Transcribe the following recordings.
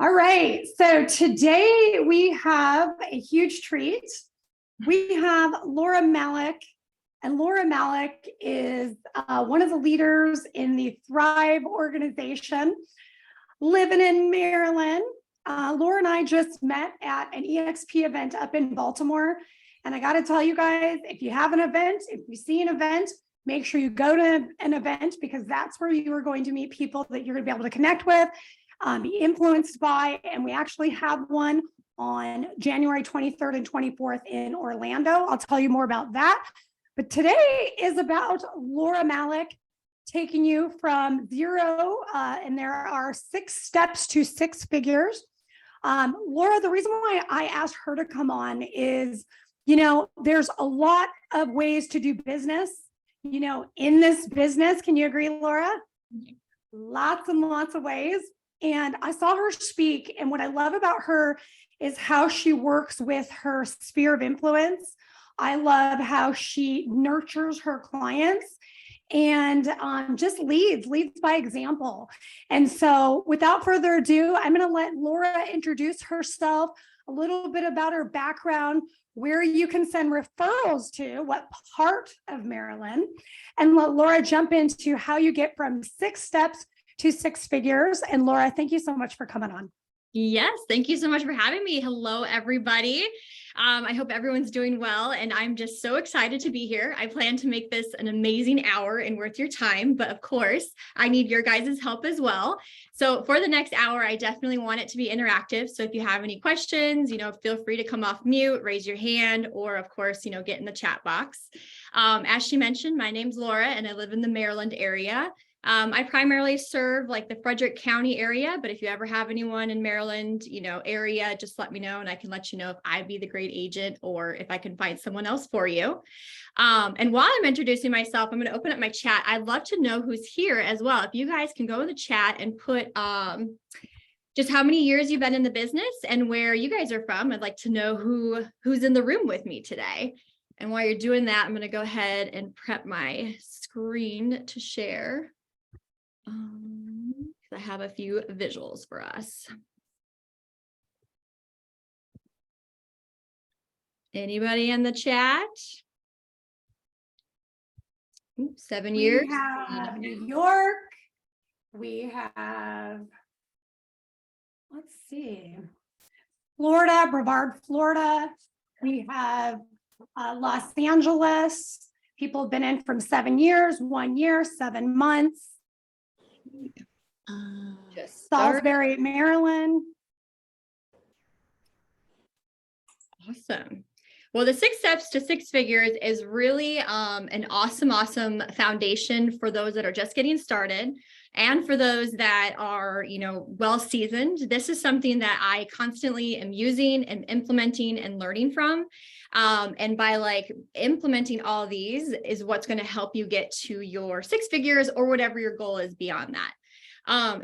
All right, so today we have a huge treat. We have Laura Malek, and Laura Malek is one of the leaders in the Thrive organization, living in Maryland. Laura and I just met at an EXP event up in Baltimore, and I got to tell you guys, if you have an event, if you see an event, make sure you go to an event, because that's where you are going to meet people that you're going to be able to connect with, be influenced by, and we actually have one on January 23rd and 24th in Orlando. I'll tell you more about that. But today is about Laura Malek taking you from zero, and there are 6 steps to 6 figures. Laura, the reason why I asked her to come on is, there's a lot of ways to do business, in this business. Can you agree, Laura? Lots and lots of ways. And I saw her speak, and what I love about her is how she works with her sphere of influence. I love how she nurtures her clients and just leads by example. And so without further ado, I'm going to let Laura introduce herself, a little bit about her background, where you can send referrals to, what part of Maryland, and let Laura jump into how you get from 6 steps to 6 figures. And Laura, thank you so much for coming on. Yes, thank you so much for having me. Hello, everybody. I hope everyone's doing well, and I'm just so excited to be here. I plan to make this an amazing hour and worth your time, but of course, I need your guys' help as well. So for the next hour, I definitely want it to be interactive. So if you have any questions, feel free to come off mute, raise your hand, or of course, get in the chat box. As she mentioned, my name's Laura, and I live in the Maryland area. I primarily serve like the Frederick County area, but if you ever have anyone in Maryland, area, just let me know and I can let you know if I'd be the great agent or if I can find someone else for you. And while I'm introducing myself, I'm going to open up my chat. I'd love to know who's here as well. If you guys can go in the chat and put just how many years you've been in the business and where you guys are from. I'd like to know who's in the room with me today. And while you're doing that, I'm going to go ahead and prep my screen to share. I have a few visuals for us. Anybody in the chat? 7 years. We have New York. We have, let's see, Florida, Brevard, Florida. We have Los Angeles. People have been in from 7 years, 1 year, 7 months. Salisbury, Maryland. Awesome. Well, the 6 steps to 6 figures is really an awesome foundation for those that are just getting started and for those that are, well seasoned. This is something that I constantly am using and implementing and learning from. And by implementing all of these is what's going to help you get to your 6 figures or whatever your goal is beyond that.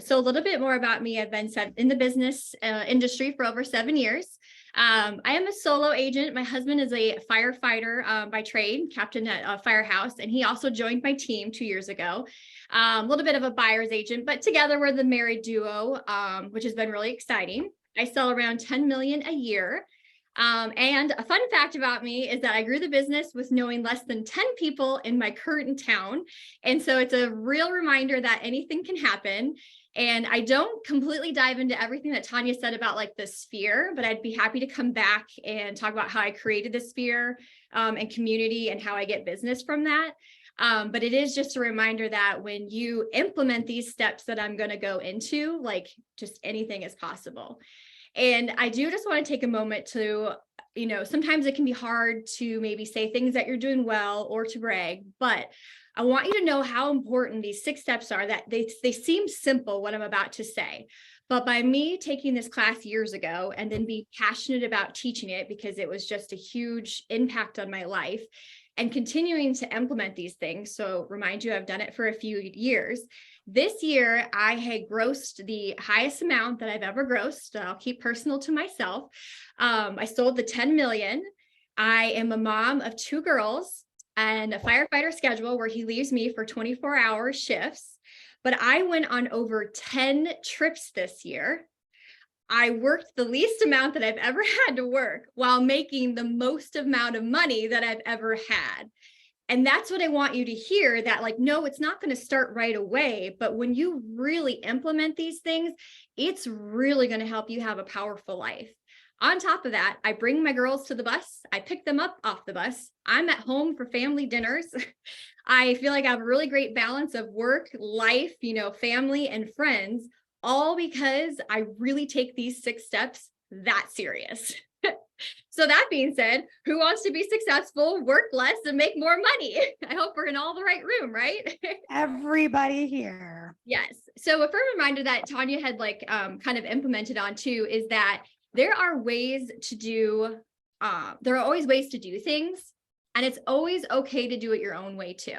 So a little bit more about me. I've been in the business industry for over 7 years. I am a solo agent. My husband is a firefighter by trade, captain at a firehouse, and he also joined my team 2 years ago. A little bit of a buyer's agent, but together we're the married duo, which has been really exciting. I sell around 10 million a year. And a fun fact about me is that I grew the business with knowing less than 10 people in my current town. And so it's a real reminder that anything can happen. And I don't completely dive into everything that Tanya said about the sphere, but I'd be happy to come back and talk about how I created the sphere and community and how I get business from that. But it is just a reminder that when you implement these steps that I'm going to go into, just anything is possible. And I do just want to take a moment to, sometimes it can be hard to maybe say things that you're doing well or to brag, but I want you to know how important these 6 steps are, that they seem simple, what I'm about to say. But by me taking this class years ago and then being passionate about teaching it because it was just a huge impact on my life and continuing to implement these things. So remind you, I've done it for a few years. This year, I had grossed the highest amount that I've ever grossed. I'll keep personal to myself. I sold the 10 million. I am a mom of 2 girls and a firefighter schedule where he leaves me for 24-hour shifts. But I went on over 10 trips this year. I worked the least amount that I've ever had to work while making the most amount of money that I've ever had. And that's what I want you to hear, that like, no, it's not going to start right away. But when you really implement these things, it's really going to help you have a powerful life. On top of that, I bring my girls to the bus. I pick them up off the bus. I'm at home for family dinners. I feel like I have a really great balance of work, life, family and friends, all because I really take these 6 steps that serious. So that being said, who wants to be successful, work less, and make more money? I hope we're in all the right room, right? Everybody here. Yes. So a firm reminder that Tanya had kind of implemented on too is that there are ways to do, there are always ways to do things, and it's always okay to do it your own way too.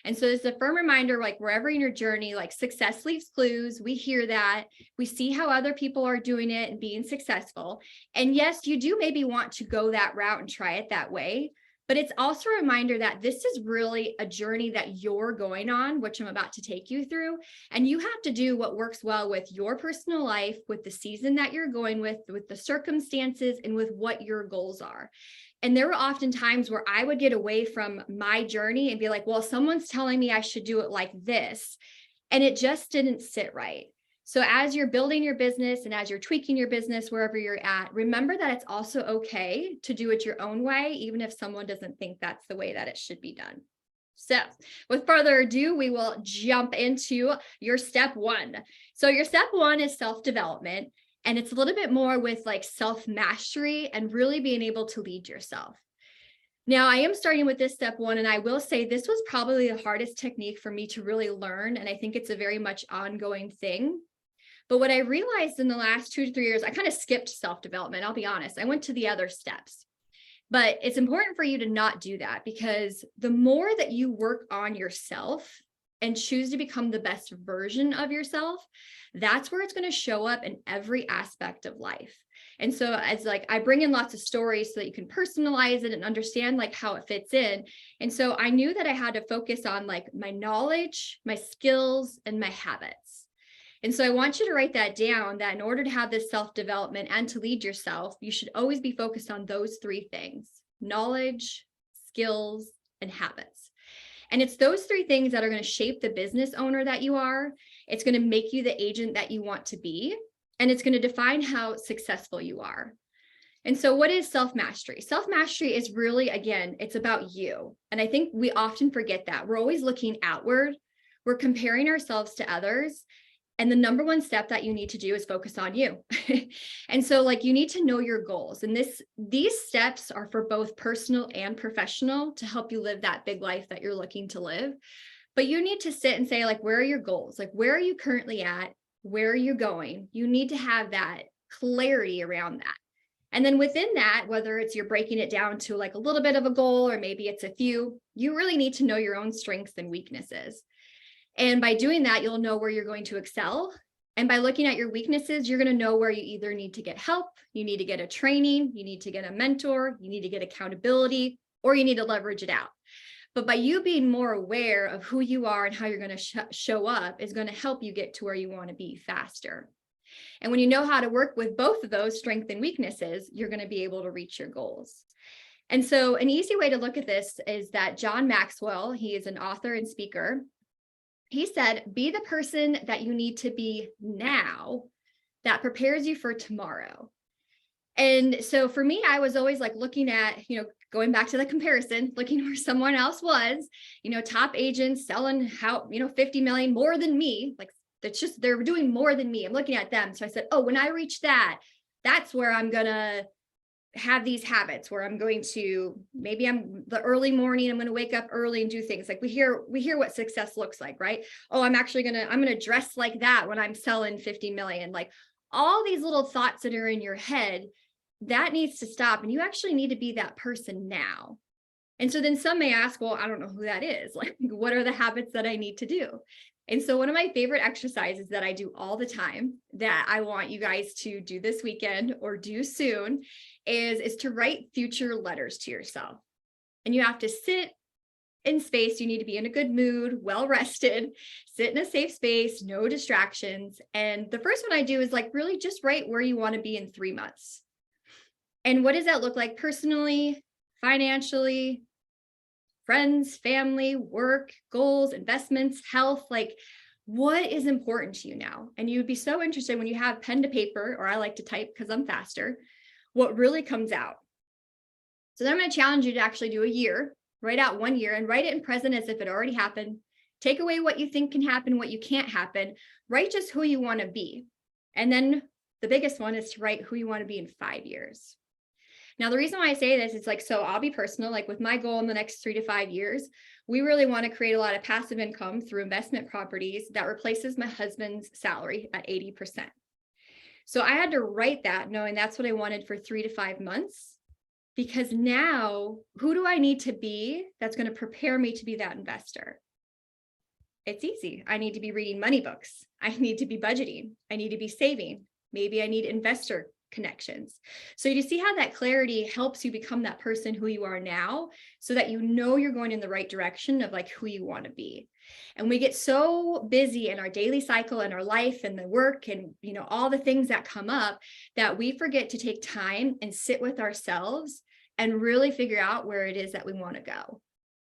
And so it's a firm reminder, like wherever in your journey, like success leaves clues. We hear that, we see how other people are doing it and being successful. And yes, you do maybe want to go that route and try it that way. But it's also a reminder that this is really a journey that you're going on, which I'm about to take you through. And you have to do what works well with your personal life, with the season that you're going with the circumstances, and with what your goals are. And there were often times where I would get away from my journey and be like, well, someone's telling me I should do it like this. And it just didn't sit right. So as you're building your business and as you're tweaking your business, wherever you're at, remember that it's also okay to do it your own way, even if someone doesn't think that's the way that it should be done. So with further ado, we will jump into your step 1. So your step 1 is self-development. And it's a little bit more with like self-mastery and really being able to lead yourself. Now, I am starting with this step 1, and I will say this was probably the hardest technique for me to really learn. And I think it's a very much ongoing thing. But what I realized in the last 2 to 3 years, I kind of skipped self-development. I'll be honest. I went to the other steps. But it's important for you to not do that, because the more that you work on yourself and choose to become the best version of yourself, that's where it's going to show up in every aspect of life. And so as like, I bring in lots of stories so that you can personalize it and understand like how it fits in. And so I knew that I had to focus on like my knowledge, my skills, and my habits. And so I want you to write that down, that in order to have this self-development and to lead yourself, you should always be focused on those 3 things: knowledge, skills, and habits. And it's those 3 things that are going to shape the business owner that you are. It's going to make you the agent that you want to be. And it's going to define how successful you are. And so what is self-mastery? Self-mastery is really, again, it's about you. And I think we often forget that. We're always looking outward. We're comparing ourselves to others. And the number 1 step that you need to do is focus on you. And so like you need to know your goals. And these steps are for both personal and professional to help you live that big life that you're looking to live. But you need to sit and say, like, where are your goals? Like, where are you currently at? Where are you going? You need to have that clarity around that. And then within that, whether it's you're breaking it down to like a little bit of a goal, or maybe it's a few, you really need to know your own strengths and weaknesses. And by doing that, you'll know where you're going to excel. And by looking at your weaknesses, you're going to know where you either need to get help, you need to get a training, you need to get a mentor, you need to get accountability, or you need to leverage it out. But by you being more aware of who you are and how you're going to show up is going to help you get to where you want to be faster. And when you know how to work with both of those strengths and weaknesses, you're going to be able to reach your goals. And so an easy way to look at this is that John Maxwell, he is an author and speaker. He said, be the person that you need to be now that prepares you for tomorrow. And so for me, I was always like looking at, going back to the comparison, looking where someone else was, top agents selling 50 million more than me. Like that's just, they're doing more than me. I'm looking at them. So I said, oh, when I reach that, that's where I'm going to have these habits where I'm going to, maybe I'm the early morning, I'm going to wake up early and do things like we hear what success looks like, right? Oh, I'm going to dress like that when I'm selling 50 million. Like all these little thoughts that are in your head, that needs to stop. And you actually need to be that person now. And so then some may ask, well, I don't know who that is. Like, what are the habits that I need to do? And so one of my favorite exercises that I do all the time that I want you guys to do this weekend or do soon is to write future letters to yourself. And you have to sit in space, you need to be in a good mood, well rested, sit in a safe space, no distractions. And the first one I do is like really just write where you want to be in 3 months. And what does that look like personally, financially, friends, family, work, goals, investments, health, like what is important to you now? And you would be so interested when you have pen to paper, or I like to type because I'm faster, what really comes out. So then I'm going to challenge you to actually do a year, write out 1 year and write it in present as if it already happened. Take away what you think can happen, what you can't happen. Write just who you want to be. And then the biggest one is to write who you want to be in 5 years. Now, the reason why I say this is like, so I'll be personal, like with my goal in the next 3 to 5 years, we really want to create a lot of passive income through investment properties that replaces my husband's salary at 80%. So I had to write that knowing that's what I wanted for 3 to 5 months, because now who do I need to be that's going to prepare me to be that investor? It's easy. I need to be reading money books. I need to be budgeting. I need to be saving. Maybe I need investor connections. So you see how that clarity helps you become that person who you are now, so that you know you're going in the right direction of like who you want to be. And we get so busy in our daily cycle and our life and the work and, you know, all the things that come up that we forget to take time and sit with ourselves and really figure out where it is that we want to go.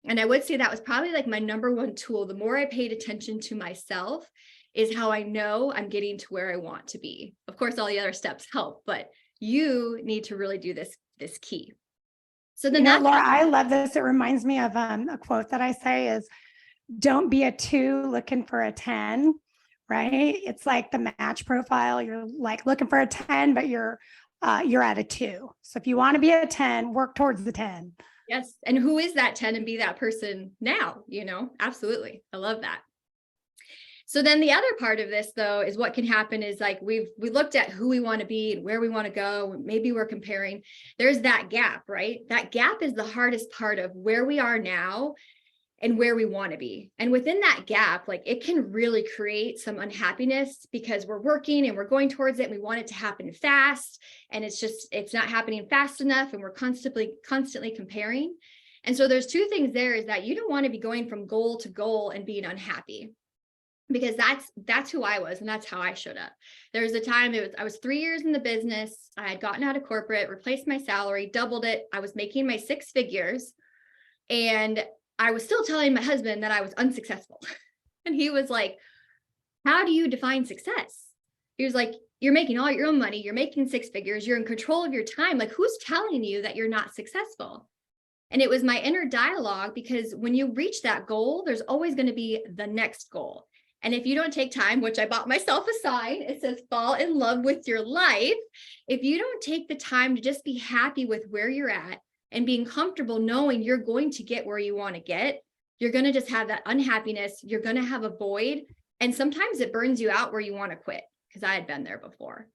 And I would say that was probably like my number one tool. The more I paid attention to myself is how I know I'm getting to where I want to be. Of course, all the other steps help, but you need to really do this key. So then Laura, I love this. It reminds me of a quote that I say is, don't be a 2 looking for a 10, right? It's like the match profile. You're like looking for a 10, but you're at a 2. So if you want to be a 10, work towards the 10. Yes. And who is that 10 and be that person now, absolutely. I love that. So then the other part of this, though, is what can happen is like we looked at who we want to be and where we want to go. Maybe we're comparing. There's that gap, right? That gap is the hardest part of where we are now and where we want to be. And within that gap, like it can really create some unhappiness because we're working and we're going towards it and we want it to happen fast. And it's not happening fast enough. And we're constantly comparing. And so there's 2 things there, is that you don't want to be going from goal to goal and being unhappy. Because that's who I was and that's how I showed up. There was a time I was 3 years in the business. I had gotten out of corporate, replaced my salary, doubled it. I was making my 6 figures, and I was still telling my husband that I was unsuccessful. And he was like, "How do you define success?" He was like, "You're making all your own money. You're making 6 figures. You're in control of your time. Like, who's telling you that you're not successful?" And it was my inner dialogue, because when you reach that goal, there's always going to be the next goal. And if you don't take time, which I bought myself a sign, it says fall in love with your life. If you don't take the time to just be happy with where you're at and being comfortable knowing you're going to get where you want to get, you're going to just have that unhappiness. You're going to have a void. And sometimes it burns you out where you want to quit, because I had been there before.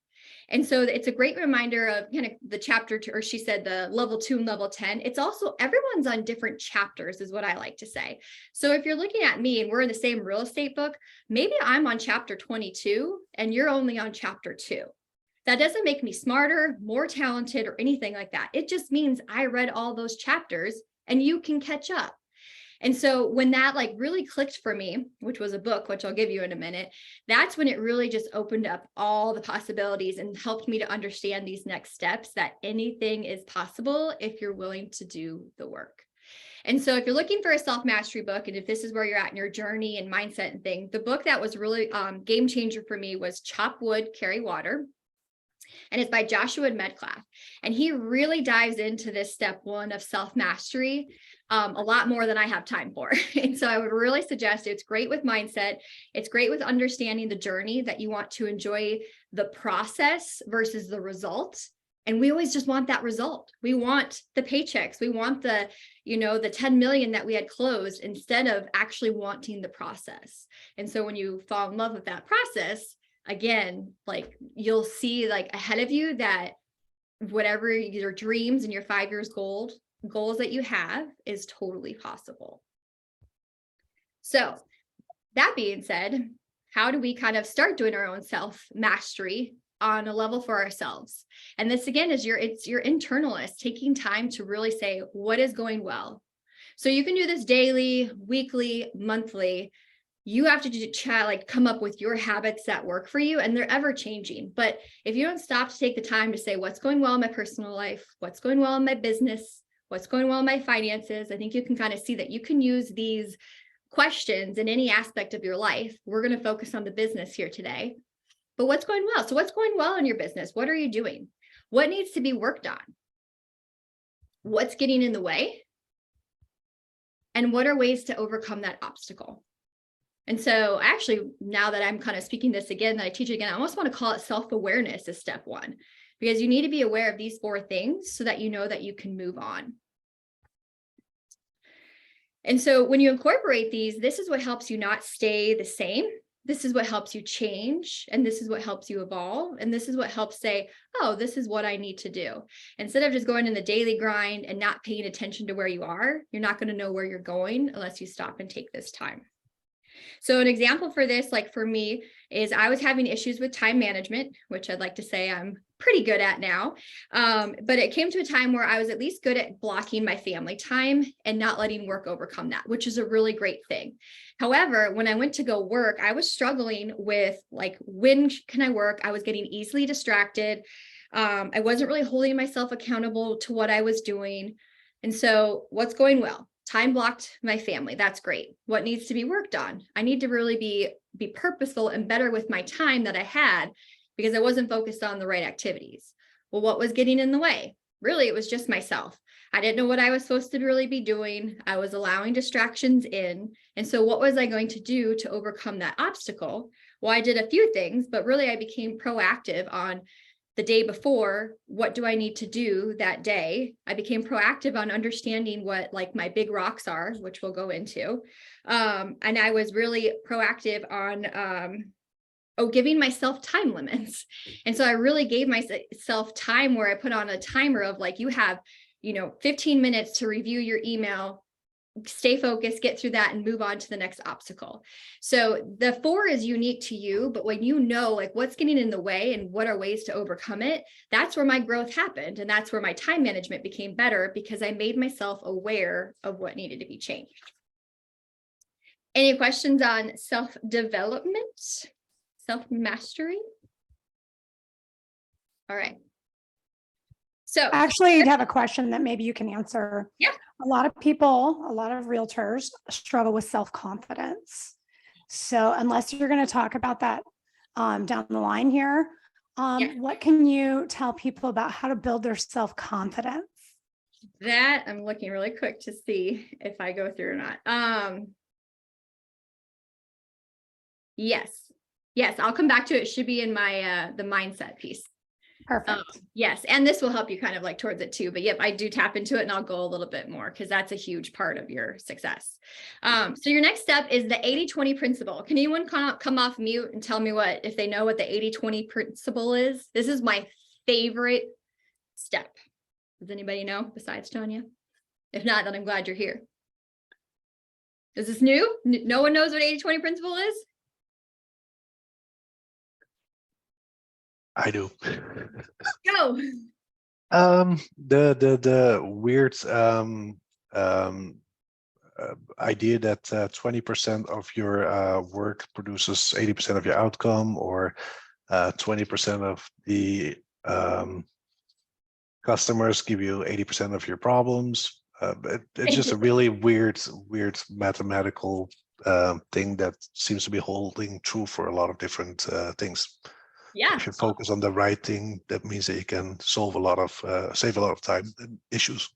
And so it's a great reminder of kind of the chapter, or she said the level 2 and level 10. It's also everyone's on different chapters is what I like to say. So if you're looking at me and we're in the same real estate book, maybe I'm on chapter 22 and you're only on chapter 2. That doesn't make me smarter, more talented, or anything like that. It just means I read all those chapters and you can catch up. And so when that like really clicked for me, which was a book, which I'll give you in a minute, that's when it really just opened up all the possibilities and helped me to understand these next steps, that anything is possible if you're willing to do the work. And so if you're looking for a self-mastery book, and if this is where you're at in your journey and mindset and thing, the book that was really game changer for me was Chop Wood, Carry Water. And it's by Joshua Medcalf. And he really dives into this step 1 of self-mastery a lot more than I have time for. And so I would really suggest it's great with mindset. It's great with understanding the journey, that you want to enjoy the process versus the result. And we always just want that result. We want the paychecks. We want the 10 million that we had closed, instead of actually wanting the process. And so when you fall in love with that process, again, like you'll see like ahead of you that whatever your dreams and your 5 years goals that you have is totally possible. So that being said, how do we kind of start doing our own self-mastery on a level for ourselves? And this again is it's your internalist taking time to really say what is going well. So you can do this daily, weekly, monthly. You have to come up with your habits that work for you, and they're ever changing. But if you don't stop to take the time to say, what's going well in my personal life, what's going well in my business, what's going well in my finances, I think you can kind of see that you can use these questions in any aspect of your life. We're going to focus on the business here today. But what's going well? So what's going well in your business? What are you doing? What needs to be worked on? What's getting in the way? And what are ways to overcome that obstacle? And so actually, now that I'm kind of speaking this again, that I teach it again, I almost want to call it self-awareness as step one, because you need to be aware of these 4 things so that you know that you can move on. And so when you incorporate these, this is what helps you not stay the same. This is what helps you change. And this is what helps you evolve. And this is what helps say, oh, this is what I need to do. Instead of just going in the daily grind and not paying attention to where you are, you're not going to know where you're going unless you stop and take this time. So an example for this, like for me, is I was having issues with time management, which I'd like to say I'm pretty good at now. But it came to a time where I was at least good at blocking my family time and not letting work overcome that, which is a really great thing. However, when I went to go work, I was struggling with like, when can I work? I was getting easily distracted. I wasn't really holding myself accountable to what I was doing. And so what's going well? Time blocked my family. That's great. What needs to be worked on? I need to really be purposeful and better with my time that I had, because I wasn't focused on the right activities. Well, what was getting in the way? Really, it was just myself. I didn't know what I was supposed to really be doing. I was allowing distractions in. And so what was I going to do to overcome that obstacle? Well, I did a few things, but really I became proactive on the day before. What do I need to do that day? I became proactive on understanding what like my big rocks are, which we'll go into. And I was really proactive on giving myself time limits. And so I really gave myself time where I put on a timer of like, you have, 15 minutes to review your email, stay focused, get through that, and move on to the next obstacle. So the 4 is unique to you, but when you know like what's getting in the way and what are ways to overcome it, that's where my growth happened. And that's where my time management became better, because I made myself aware of what needed to be changed. Any questions on self-development, self-mastery? All right. So Actually, I have a question that maybe you can answer. Yeah. A lot of realtors struggle with self-confidence. So unless you're going to talk about that down the line here, what can you tell people about how to build their self-confidence? That I'm looking really quick to see if I go through or not. Yes, I'll come back to it. It should be in my the mindset piece. Perfect. Yes. And this will help you kind of like towards it too. But yep, I do tap into it, and I'll go a little bit more because that's a huge part of your success. So your next step is the 80-20 principle. Can anyone come off mute and tell me if they know what the 80-20 principle is? This is my favorite step. Does anybody know besides Tanya? If not, then I'm glad you're here. Is this new? No one knows what 80-20 principle is? I do. Go. The weird idea that 20% of your work produces 80% of your outcome, or 20% of the customers give you 80% of your problems. It's just a really weird mathematical thing that seems to be holding true for a lot of different things. Yeah. If you focus on the right thing, that means that you can save a lot of time and issues.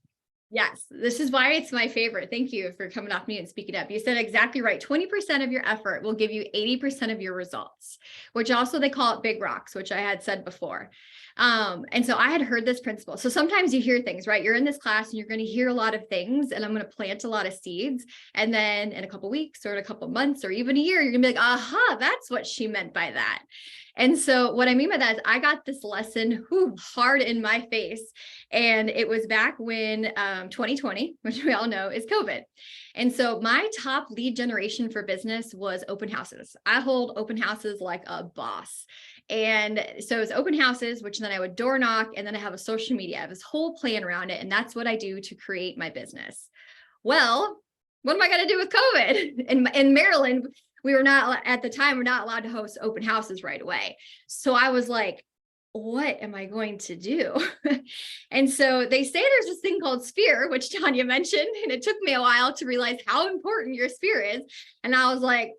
Yes, this is why it's my favorite. Thank you for coming off me and speaking up. You said exactly right. 20% of your effort will give you 80% of your results, which also they call it big rocks, which I had said before. And so I had heard this principle. So sometimes you hear things, right? You're in this class and you're going to hear a lot of things, and I'm going to plant a lot of seeds. And then in a couple of weeks or in a couple of months or even a year, you're going to be like, aha, that's what she meant by that. And so what I mean by that is I got this lesson hard in my face. And it was back when 2020, which we all know is COVID. And so my top lead generation for business was open houses. I hold open houses like a boss. And so it's open houses, which then I would door knock, and then I have a social media. I have this whole plan around it. And that's what I do to create my business. Well, what am I going to do with COVID? In Maryland, we were not, at the time, we're not allowed to host open houses right away. So I was like, what am I going to do? And so they say there's this thing called sphere, which Tanya mentioned, and it took me a while to realize how important your sphere is. And I was like,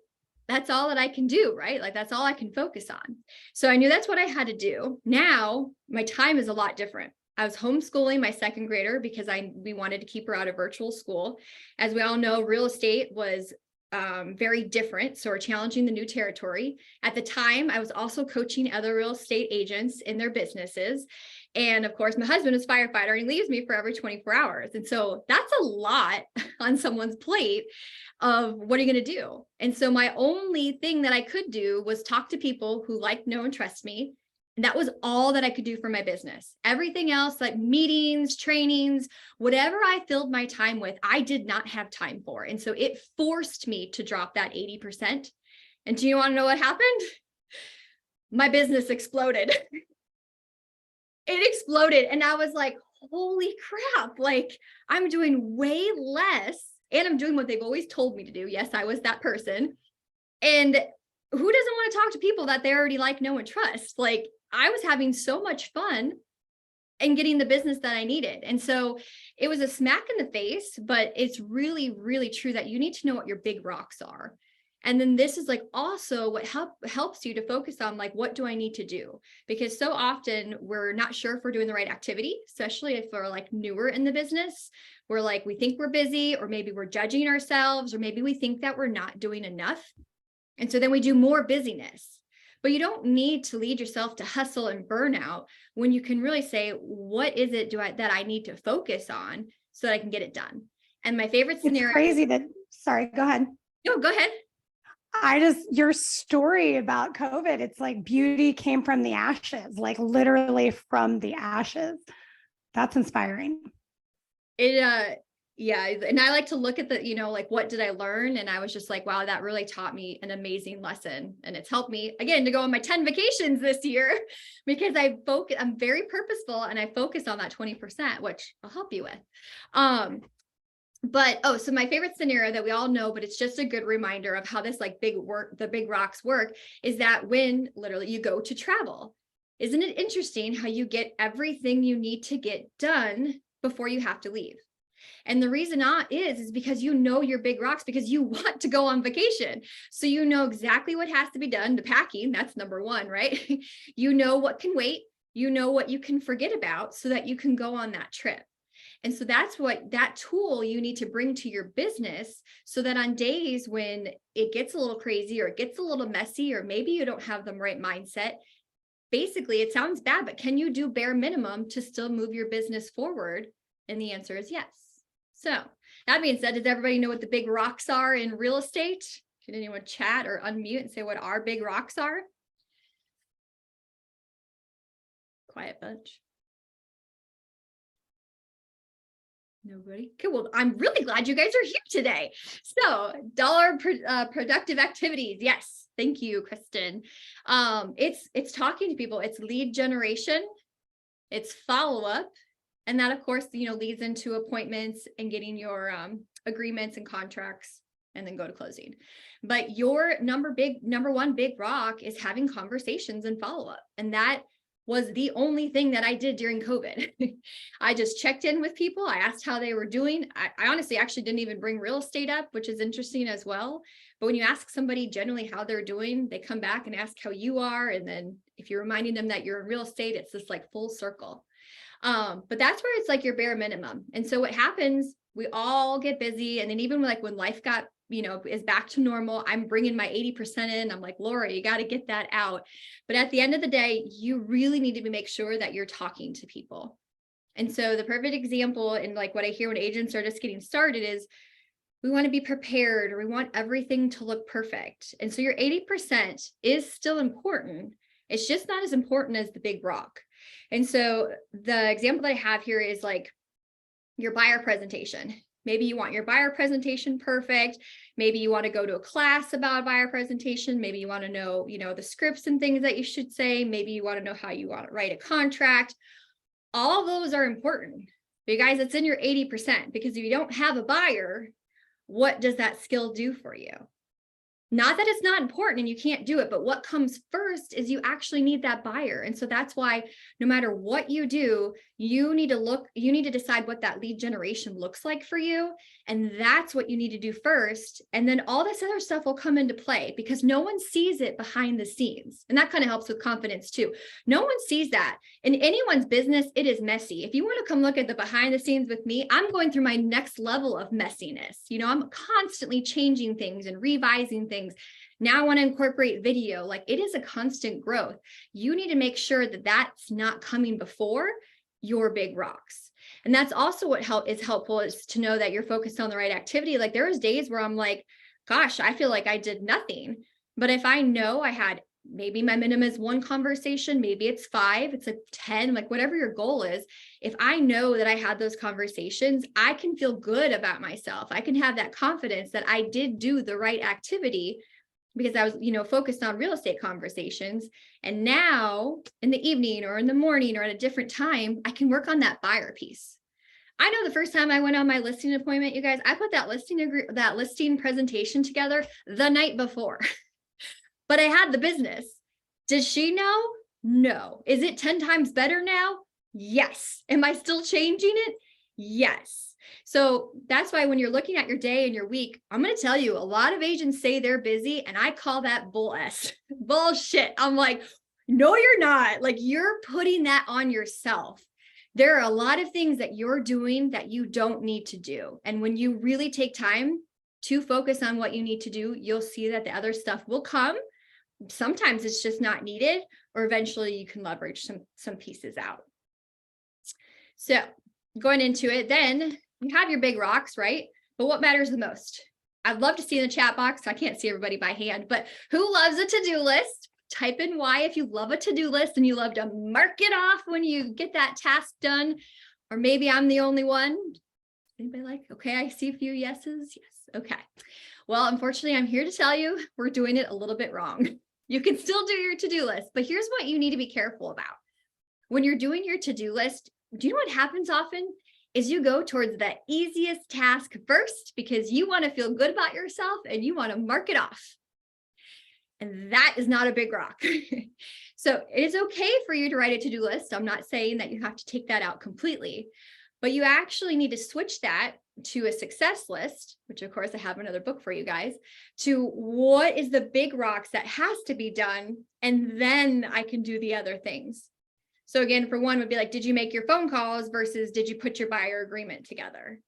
that's all that I can do, right? Like that's all I can focus on. So I knew that's what I had to do. Now my time is a lot different. I was homeschooling my second grader because we wanted to keep her out of virtual school. As we all know, real estate was very different. So we're challenging the new territory. At the time, I was also coaching other real estate agents in their businesses. And of course, my husband is a firefighter and he leaves me for every 24 hours. And so that's a lot on someone's plate of what are you going to do? And so my only thing that I could do was talk to people who like, know, and trust me. And that was all that I could do for my business. Everything else, like meetings, trainings, whatever I filled my time with, I did not have time for. And so it forced me to drop that 80%. And do you want to know what happened? My business exploded. It exploded. And I was like, holy crap, like I'm doing way less and I'm doing what they've always told me to do. Yes, I was that person. And who doesn't want to talk to people that they already like, know, and trust? Like I was having so much fun and getting the business that I needed. And so it was a smack in the face, but it's really, really true that you need to know what your big rocks are. And then this is like also what helps you to focus on like, what do I need to do? Because so often we're not sure if we're doing the right activity, especially if we're like newer in the business. We're like, we think we're busy, or maybe we're judging ourselves, or maybe we think that we're not doing enough. And so then we do more busyness. But you don't need to lead yourself to hustle and burnout when you can really say, what is it that I need to focus on so that I can get it done? And my favorite scenario. It's crazy that, sorry, go ahead. No, go ahead. Your story about COVID, it's like beauty came from the ashes, like literally from the ashes. That's inspiring. Yeah. And I like to look at the, like, what did I learn? And I was just like, wow, that really taught me an amazing lesson. And it's helped me again to go on my 10 vacations this year because I'm very purposeful and I focus on that 20%, which I'll help you with. So my favorite scenario that we all know, but it's just a good reminder of how this like the big rocks work, is that when literally you go to travel. Isn't it interesting how you get everything you need to get done before you have to leave? And the reason is because you know your big rocks, because you want to go on vacation. So you know exactly what has to be done to packing. That's number one, right? You know what can wait. You know what you can forget about so that you can go on that trip. And so that's what that tool you need to bring to your business, so that on days when it gets a little crazy or it gets a little messy, or maybe you don't have the right mindset, basically it sounds bad, but can you do bare minimum to still move your business forward? And the answer is yes. So that being said, does everybody know what the big rocks are in real estate? Can anyone chat or unmute and say what our big rocks are? Quiet bunch. Nobody? Okay, well, I'm really glad you guys are here today. So productive activities. Yes. Thank you, Kristen. It's talking to people. It's lead generation. It's follow-up. And that, of course, leads into appointments and getting your agreements and contracts, and then go to closing. But your number one big rock is having conversations and follow-up. And that was the only thing that I did during COVID. I just checked in with people. I asked how they were doing. I honestly actually didn't even bring real estate up, which is interesting as well. But when you ask somebody generally how they're doing, they come back and ask how you are. And then if you're reminding them that you're in real estate, it's this like full circle. But that's where it's like your bare minimum. And so what happens, we all get busy. And then even like when life got, is back to normal, I'm bringing my 80% in. I'm like, Laura, you got to get that out. But at the end of the day, you really need to make sure that you're talking to people. And so the perfect example, and like what I hear when agents are just getting started, is we want to be prepared, or we want everything to look perfect. And so your 80% is still important. It's just not as important as the big rock. And so the example that I have here is like your buyer presentation. Maybe you want your buyer presentation perfect. Maybe you want to go to a class about buyer presentation. Maybe you want to know, the scripts and things that you should say. Maybe you want to know how you want to write a contract. All of those are important. But you guys, it's in your 80%, because if you don't have a buyer, what does that skill do for you? Not that it's not important and you can't do it, but what comes first is you actually need that buyer. And so that's why no matter what you do, you need to decide what that lead generation looks like for you. And that's what you need to do first. And then all this other stuff will come into play because no one sees it behind the scenes. And that kind of helps with confidence too. No one sees that. In anyone's business, it is messy. If you want to come look at the behind the scenes with me, I'm going through my next level of messiness. I'm constantly changing things and revising things. Now I want to incorporate video. Like, it is a constant growth. You need to make sure that that's not coming before your big rocks. And that's also what is helpful is to know that you're focused on the right activity. Like, there was days where I'm like, gosh, I feel like I did nothing. But if I know I had, maybe my minimum is 1 conversation, maybe it's 5, it's like 10, like whatever your goal is. If I know that I had those conversations, I can feel good about myself. I can have that confidence that I did do the right activity because I was, focused on real estate conversations. And now in the evening or in the morning or at a different time, I can work on that buyer piece. I know the first time I went on my listing appointment, you guys, I put that listing presentation together the night before. But I had the business. Does she know? No. Is it 10 times better now? Yes. Am I still changing it? Yes. So that's why when you're looking at your day and your week, I'm going to tell you, a lot of agents say they're busy, and I call that bullshit. I'm like, no, you're not. Like, you're putting that on yourself. There are a lot of things that you're doing that you don't need to do. And when you really take time to focus on what you need to do, you'll see that the other stuff will come. Sometimes it's just not needed, or eventually you can leverage some pieces out. So going into it, then you have your big rocks, right? But what matters the most? I'd love to see in the chat box. I can't see everybody by hand, but who loves a to-do list? Type in Y if you love a to-do list and you love to mark it off when you get that task done. Or maybe I'm the only one. Anybody like, okay, I see a few yeses. Yes. Okay. Well, unfortunately, I'm here to tell you we're doing it a little bit wrong. You can still do your to-do list, but here's what you need to be careful about. When you're doing your to-do list, do you know what happens often? Is you go towards the easiest task first because you want to feel good about yourself and you want to mark it off. And that is not a big rock. So it is okay for you to write a to-do list. I'm not saying that you have to take that out completely, but you actually need to switch that to a success list, which of course I have another book for you guys, to what is the big rocks that has to be done. And then I can do the other things. So again, for one would be like, did you make your phone calls versus did you put your buyer agreement together?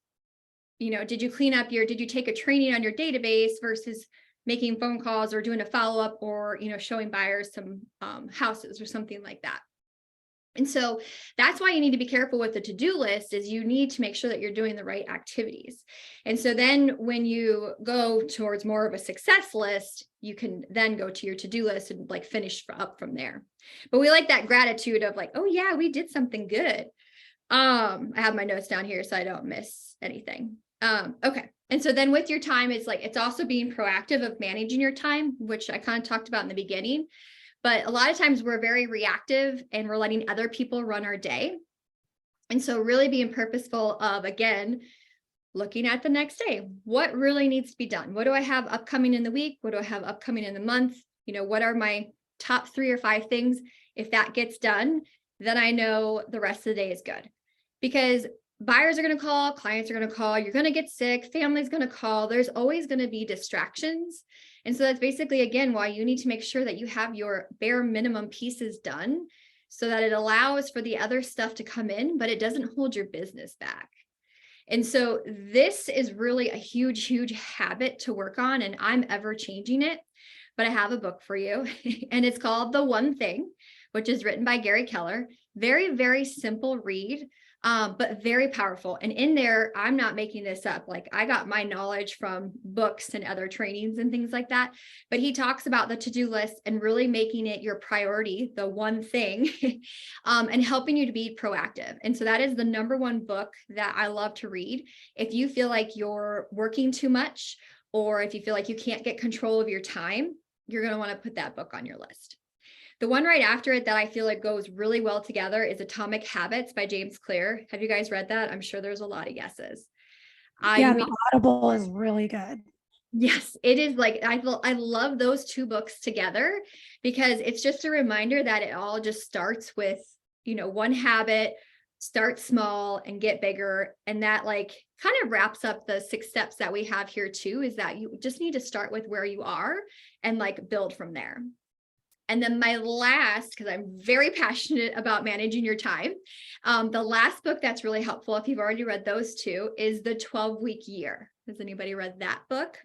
Did you did you take a training on your database versus making phone calls or doing a follow-up or, showing buyers some houses or something like that. And so that's why you need to be careful with the to-do list is you need to make sure that you're doing the right activities. And so then when you go towards more of a success list, you can then go to your to-do list and like finish up from there. But we like that gratitude of like, oh yeah, we did something good. I have my notes down here so I don't miss anything. Okay. And so then with your time, it's also being proactive of managing your time, which I kind of talked about in the beginning. But a lot of times we're very reactive and we're letting other people run our day. And so really being purposeful of, again, looking at the next day, what really needs to be done? What do I have upcoming in the week? What do I have upcoming in the month? What are my top 3 or 5 things? If that gets done, then I know the rest of the day is good. Because buyers are going to call, clients are going to call, you're going to get sick, family's going to call. There's always going to be distractions. And so that's basically, again, why you need to make sure that you have your bare minimum pieces done so that it allows for the other stuff to come in, but it doesn't hold your business back. And so this is really a huge, huge habit to work on, and I'm ever changing it. But I have a book for you, and it's called The One Thing, which is written by Gary Keller. Very, very simple read. But very powerful. And in there, I'm not making this up. Like I got my knowledge from books and other trainings and things like that. But he talks about the to-do list and really making it your priority, the one thing, and helping you to be proactive. And so that is the #1 book that I love to read. If you feel like you're working too much, or if you feel like you can't get control of your time, you're going to want to put that book on your list. The one right after it that I feel like goes really well together is Atomic Habits by James Clear. Have you guys read that? I'm sure there's a lot of yeses. The Audible is really good. Yes, it is. Like, I love those two books together because it's just a reminder that it all just starts with, one habit, start small and get bigger. And that like kind of wraps up the 6 steps that we have here too, is that you just need to start with where you are and like build from there. And then my last, because I'm very passionate about managing your time, the last book that's really helpful, if you've already read those two, is The 12-Week Year. Has anybody read that book?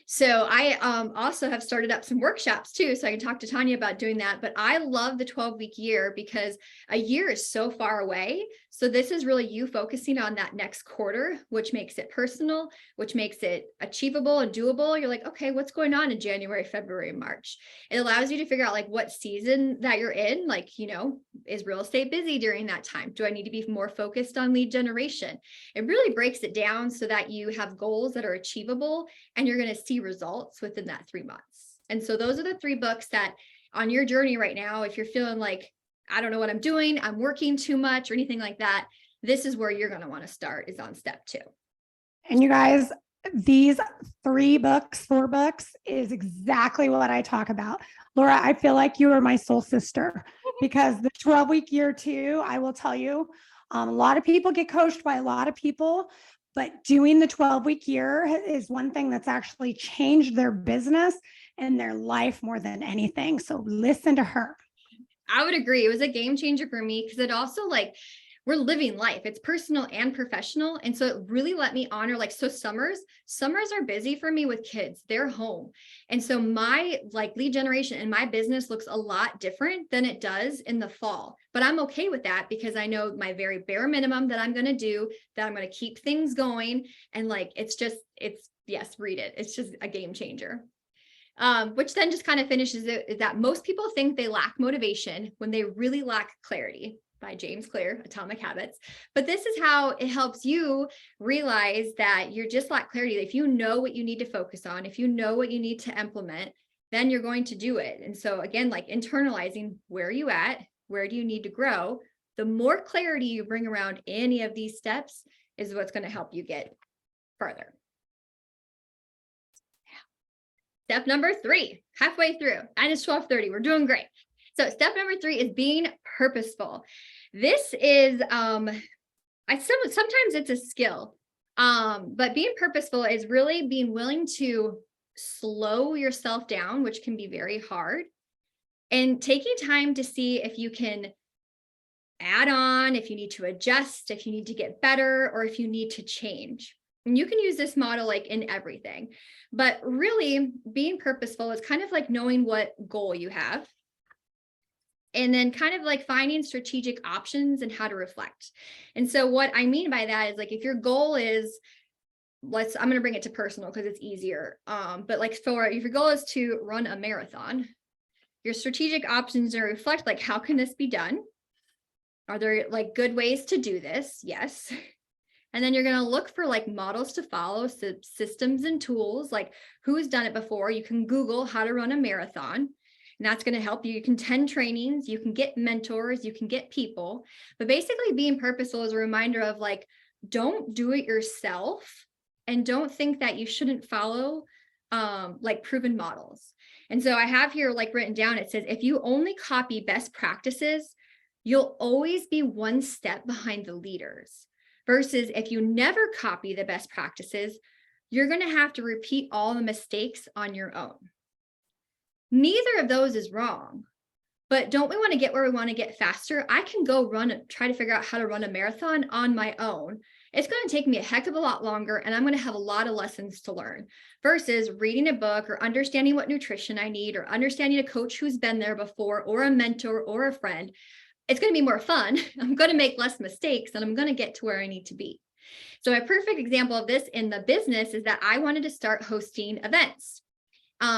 So I also have started up some workshops too, so I can talk to Tanya about doing that. But I love the 12-week year because a year is so far away. So this is really you focusing on that next quarter, which makes it personal, which makes it achievable and doable. You're like, okay, what's going on in January, February, March? It allows you to figure out like what season that you're in. Like, is real estate busy during that time? Do I need to be more focused on lead generation? It really breaks it down so that you have goals that are achievable and you're going to see results within that 3 months. And so those are the 3 books that on your journey right now, if you're feeling like, I don't know what I'm doing, I'm working too much or anything like that, this is where you're going to want to start, is on step 2. And you guys, these 4 books is exactly what I talk about. Laura, I feel like you are my soul sister because the 12-week year too, I will tell you, a lot of people get coached by a lot of people, but doing the 12-week year is one thing that's actually changed their business and their life more than anything. So listen to her. I would agree. It was a game changer for me because it also we're living life. It's personal and professional. And so it really let me honor, so summers are busy for me with kids. They're home. And so my lead generation in my business looks a lot different than it does in the fall, but I'm okay with that because I know my very bare minimum that I'm going to do, that I'm going to keep things going. And yes, read it. It's just a game changer. Which then just kind of finishes it, is that most people think they lack motivation when they really lack clarity, by James Clear, Atomic Habits. But this is how it helps you realize that you're just lack clarity. If you know what you need to focus on, if you know what you need to implement, then you're going to do it. And so again, internalizing, where are you at? Where do you need to grow? The more clarity you bring around any of these steps is what's going to help you get further. Step number 3, halfway through, and it's 12:30. We're doing great. So step number 3 is being purposeful. This is, sometimes it's a skill, but being purposeful is really being willing to slow yourself down, which can be very hard, and taking time to see if you can add on, if you need to adjust, if you need to get better, or if you need to change. And you can use this model in everything, but really being purposeful is kind of like knowing what goal you have. And then kind of finding strategic options and how to reflect. And so what I mean by that is if your goal is, I'm going to bring it to personal because it's easier. But if your goal is to run a marathon, your strategic options are reflect, how can this be done? Are there good ways to do this? Yes. And then you're going to look for models to follow, so systems and tools, who's done it before. You can Google how to run a marathon. And that's going to help you. You can attend trainings, you can get mentors, you can get people. But basically being purposeful is a reminder of don't do it yourself and don't think that you shouldn't follow proven models. And so I have here written down, it says, if you only copy best practices, you'll always be one step behind the leaders. Versus if you never copy the best practices, you're going to have to repeat all the mistakes on your own. Neither of those is wrong, but don't we want to get where we want to get faster? I can go try to figure out how to run a marathon on my own. It's going to take me a heck of a lot longer, and I'm going to have a lot of lessons to learn versus reading a book or understanding what nutrition I need or understanding a coach who's been there before or a mentor or a friend. It's going to be more fun. I'm going to make less mistakes and I'm going to get to where I need to be. So a perfect example of this in the business is that I wanted to start hosting events.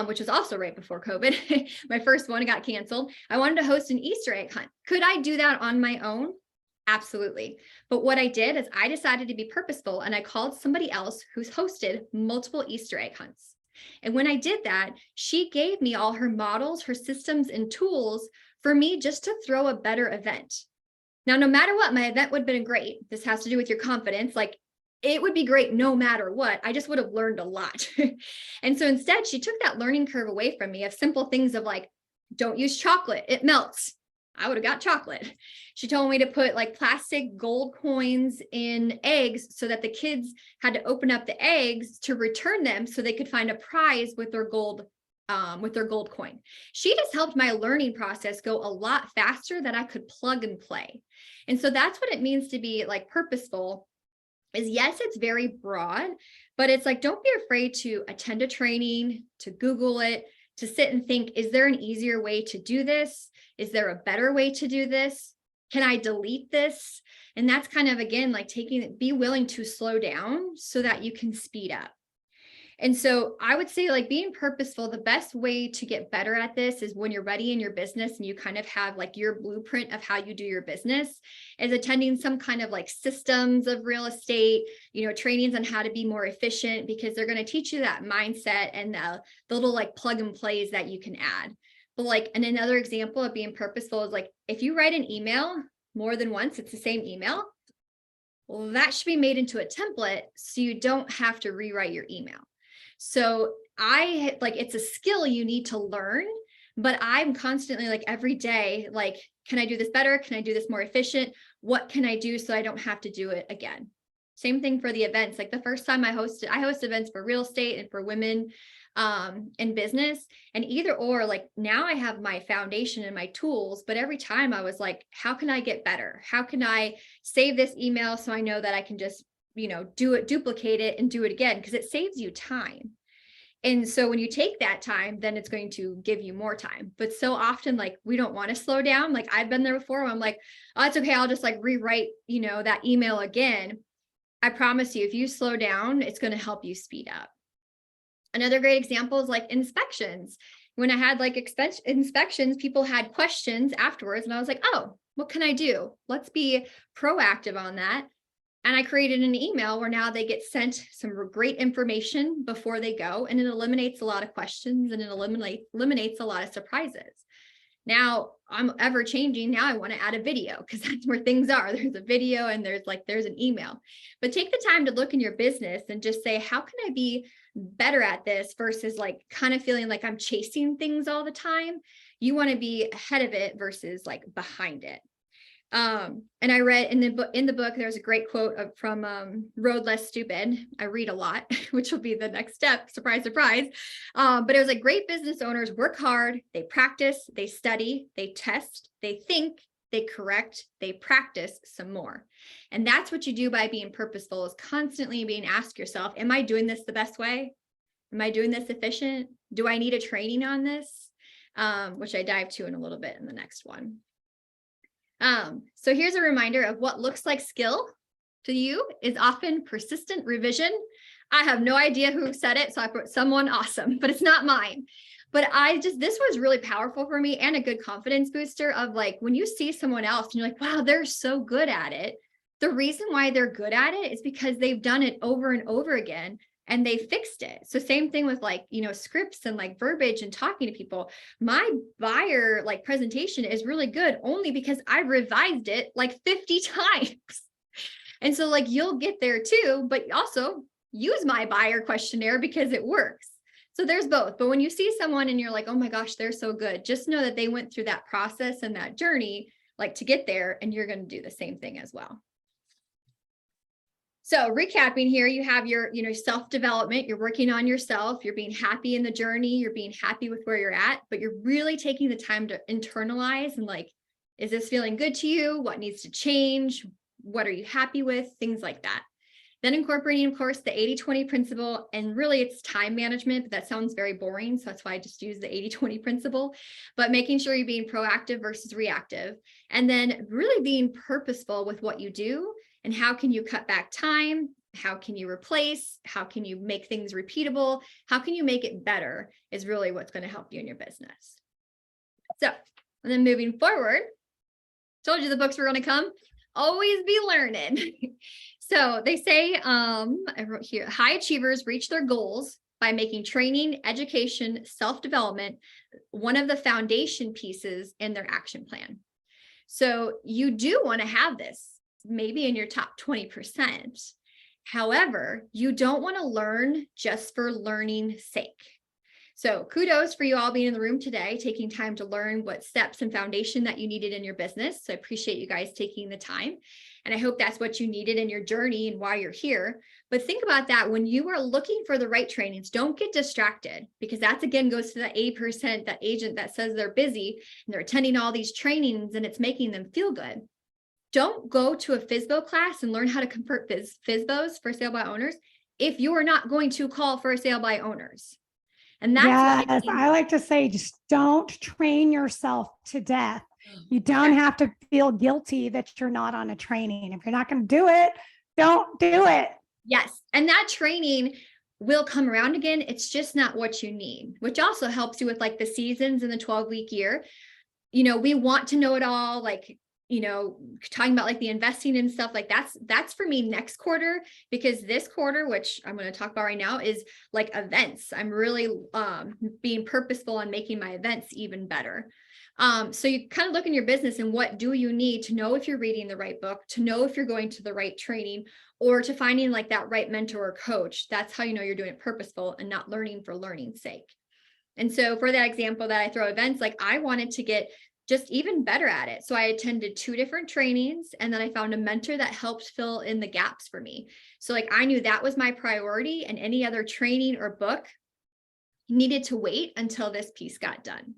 Which was also right before COVID. My first one got canceled. I wanted to host an Easter egg hunt. Could I do that on my own? Absolutely. But what I did is I decided to be purposeful and I called somebody else who's hosted multiple Easter egg hunts. And when I did that, she gave me all her models, her systems and tools for me just to throw a better event. Now, no matter what, my event would have been great. This has to do with your confidence. it would be great no matter what. I just would have learned a lot. And so instead, she took that learning curve away from me of simple things of like, don't use chocolate, it melts. I would have got chocolate. She told me to put like plastic gold coins in eggs so that the kids had to open up the eggs to return them so they could find a prize with their gold coin. She just helped my learning process go a lot faster than I could plug and play. And so that's what it means to be like purposeful. Is yes, it's very broad, but it's like, don't be afraid to attend a training, to Google it, to sit and think, is there an easier way to do this? Is there a better way to do this? Can I delete this? And that's kind of, again, like be willing to slow down so that you can speed up. And so I would say like being purposeful, the best way to get better at this is when you're ready in your business and you kind of have like your blueprint of how you do your business, is attending some kind of like systems of real estate, trainings on how to be more efficient, because they're going to teach you that mindset and the little like plug and plays that you can add. But like, and another example of being purposeful is like, if you write an email more than once, it's the same email. Well, that should be made into a template so you don't have to rewrite your email. So it's a skill you need to learn, but I'm constantly like every day, like, can I do this better? Can I do this more efficient? What can I do so I don't have to do it again? Same thing for the events. Like the first time I host events for real estate and for women in business, and either or, like now I have my foundation and my tools, but every time I was like, how can I get better? How can I save this email so I know that I can just duplicate it and do it again, because it saves you time. And so when you take that time, then it's going to give you more time. But so often, like, we don't want to slow down. Like I've been there before where I'm like, oh, it's okay, I'll just like rewrite, that email again. I promise you, if you slow down, it's going to help you speed up. Another great example is like inspections. When I had like inspections, people had questions afterwards, and I was like, oh, what can I do? Let's be proactive on that. And I created an email where now they get sent some great information before they go, and it eliminates a lot of questions and it eliminates a lot of surprises. Now I'm ever changing. Now I want to add a video because that's where things are. There's a video and there's an email. But take the time to look in your business and just say, how can I be better at this versus like kind of feeling like I'm chasing things all the time. You want to be ahead of it versus like behind it. And I read in the book, there's a great quote from Road Less Stupid. I read a lot, which will be the next step. Surprise, surprise. But it was like, great business owners work hard, they practice, they study, they test, they think, they correct, they practice some more. And that's what you do by being purposeful, is constantly being asked yourself, am I doing this the best way? Am I doing this efficient? Do I need a training on this? Which I dive to in a little bit in the next one. So here's a reminder of what looks like skill to you is often persistent revision. I have no idea who said it, so I put someone awesome, but it's not mine. But this was really powerful for me and a good confidence booster of like, when you see someone else and you're like, wow, they're so good at it. The reason why they're good at it is because they've done it over and over again. And they fixed it. So same thing with like, scripts and like verbiage and talking to people. My buyer like presentation is really good only because I revised it like 50 times. And so like, you'll get there too, but also use my buyer questionnaire because it works. So there's both. But when you see someone and you're like, oh my gosh, they're so good, just know that they went through that process and that journey, like to get there, and you're going to do the same thing as well. So recapping here, you have your, self-development, you're working on yourself, you're being happy in the journey, you're being happy with where you're at, but you're really taking the time to internalize and like, is this feeling good to you? What needs to change? What are you happy with? Things like that. Then incorporating, of course, the 80-20 principle, and really it's time management, but that sounds very boring. So that's why I just use the 80-20 principle, but making sure you're being proactive versus reactive, and then really being purposeful with what you do. And how can you cut back time? How can you replace? How can you make things repeatable? How can you make it better is really what's going to help you in your business. So, and then moving forward, told you the books were going to come. Always be learning. So they say, I wrote here, high achievers reach their goals by making training, education, self-development one of the foundation pieces in their action plan. So you do want to have this maybe in your top 20%. However, you don't want to learn just for learning's sake. So kudos for you all being in the room today, taking time to learn what steps and foundation that you needed in your business. So I appreciate you guys taking the time. And I hope that's what you needed in your journey and why you're here. But think about that when you are looking for the right trainings, don't get distracted, because that's again goes to the 8%, that agent that says they're busy and they're attending all these trainings and it's making them feel good. Don't go to a FSBO class and learn how to convert FSBOs for sale by owners if you are not going to call for a sale by owners. And that's yes, I like to say, just don't train yourself to death. You don't have to feel guilty that you're not on a training. If you're not going to do it, don't do it. Yes. And that training will come around again. It's just not what you need, which also helps you with like the seasons in the 12-week year. You know, we want to know it all, like, you know, talking about like the investing and stuff like that's for me next quarter, because this quarter, which I'm going to talk about right now, is like events. I'm really being purposeful on making my events even better. So you kind of look in your business and what do you need to know if you're reading the right book, to know if you're going to the right training, or to finding like that right mentor or coach. That's how you know you're doing it purposeful and not learning for learning's sake. And so for that example that I throw events, like I wanted to get just even better at it. So I attended 2 different trainings, and then I found a mentor that helped fill in the gaps for me. So like I knew that was my priority, and any other training or book needed to wait until this piece got done.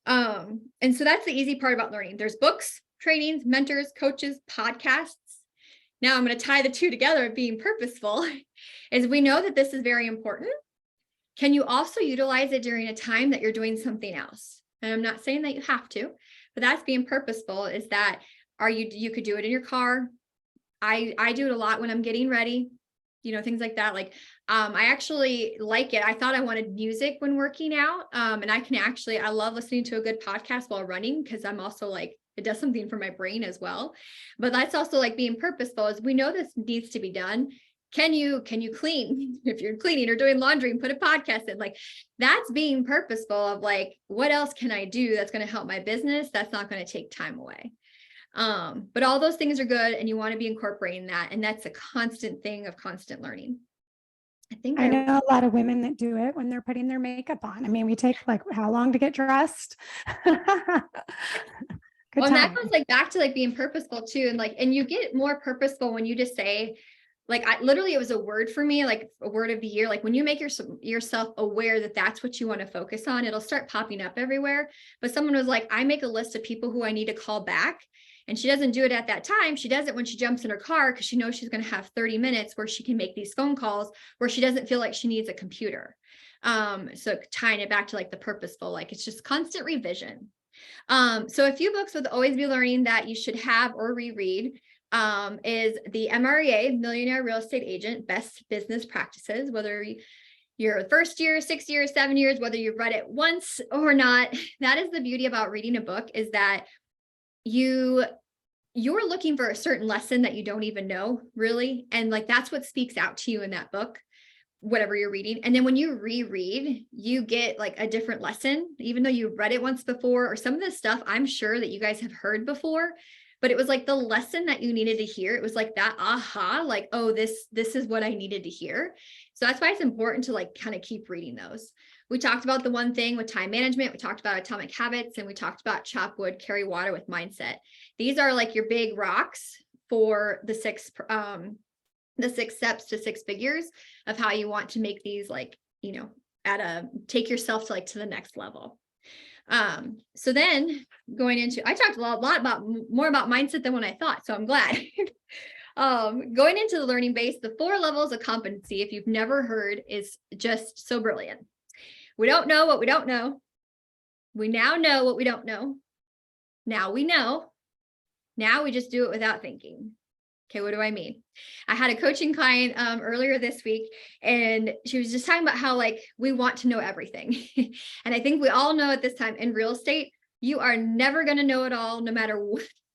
And so that's the easy part about learning. There's books, trainings, mentors, coaches, podcasts. Now I'm going to tie the 2 together of being purposeful is we know that this is very important. Can you also utilize it during a time that you're doing something else? And I'm not saying that you have to, but that's being purposeful, is that you could do it in your car. I do it a lot when I'm getting ready, you know, things like that. Like, I actually like it. I thought I wanted music when working out. And I love listening to a good podcast while running, because I'm also like, it does something for my brain as well. But that's also like being purposeful, is we know this needs to be done. Can you clean? If you're cleaning or doing laundry and put a podcast in, like that's being purposeful of like, what else can I do that's going to help my business? That's not going to take time away. But all those things are good, and you want to be incorporating that. And that's a constant thing of constant learning. I know a lot of women that do it when they're putting their makeup on. I mean, we take like how long to get dressed? Well, and that goes like back to like being purposeful too. And you get more purposeful when you just say, like, it was a word for me, like a word of the year. Like when you make yourself aware that that's what you want to focus on, it'll start popping up everywhere. But someone was like, I make a list of people who I need to call back. And she doesn't do it at that time. She does it when she jumps in her car, because she knows she's going to have 30 minutes where she can make these phone calls, where she doesn't feel like she needs a computer. So tying it back to like the purposeful, like it's just constant revision. So a few books with Always Be Learning that you should have or reread is the MREA, Millionaire Real Estate Agent, Best Business Practices, whether you're first year, 6 years, 7 years, whether you've read it once or not. That is the beauty about reading a book, is that you're looking for a certain lesson that you don't even know really. And like, that's what speaks out to you in that book, whatever you're reading. And then when you reread, you get like a different lesson, even though you read it once before, or some of this stuff I'm sure that you guys have heard before, but it was like the lesson that you needed to hear. It was like that aha, like, oh, this is what I needed to hear. So that's why it's important to like kind of keep reading those. We talked about the one thing with time management. We talked about atomic habits, and we talked about chop wood, carry water with mindset. These are like your big rocks for the 6 steps to 6 figures of how you want to make these, like, you know, take yourself to like to the next level. So then going into, I talked a lot more about mindset than what I thought. So I'm glad. Going into the learning base, the 4 levels of competency, if you've never heard, is just so brilliant. We don't know what we don't know. We now know what we don't know. Now we know. Now we just do it without thinking. Okay, what do I mean? I had a coaching client earlier this week, and she was just talking about how like we want to know everything. And I think we all know at this time in real estate, you are never going to know it all, no matter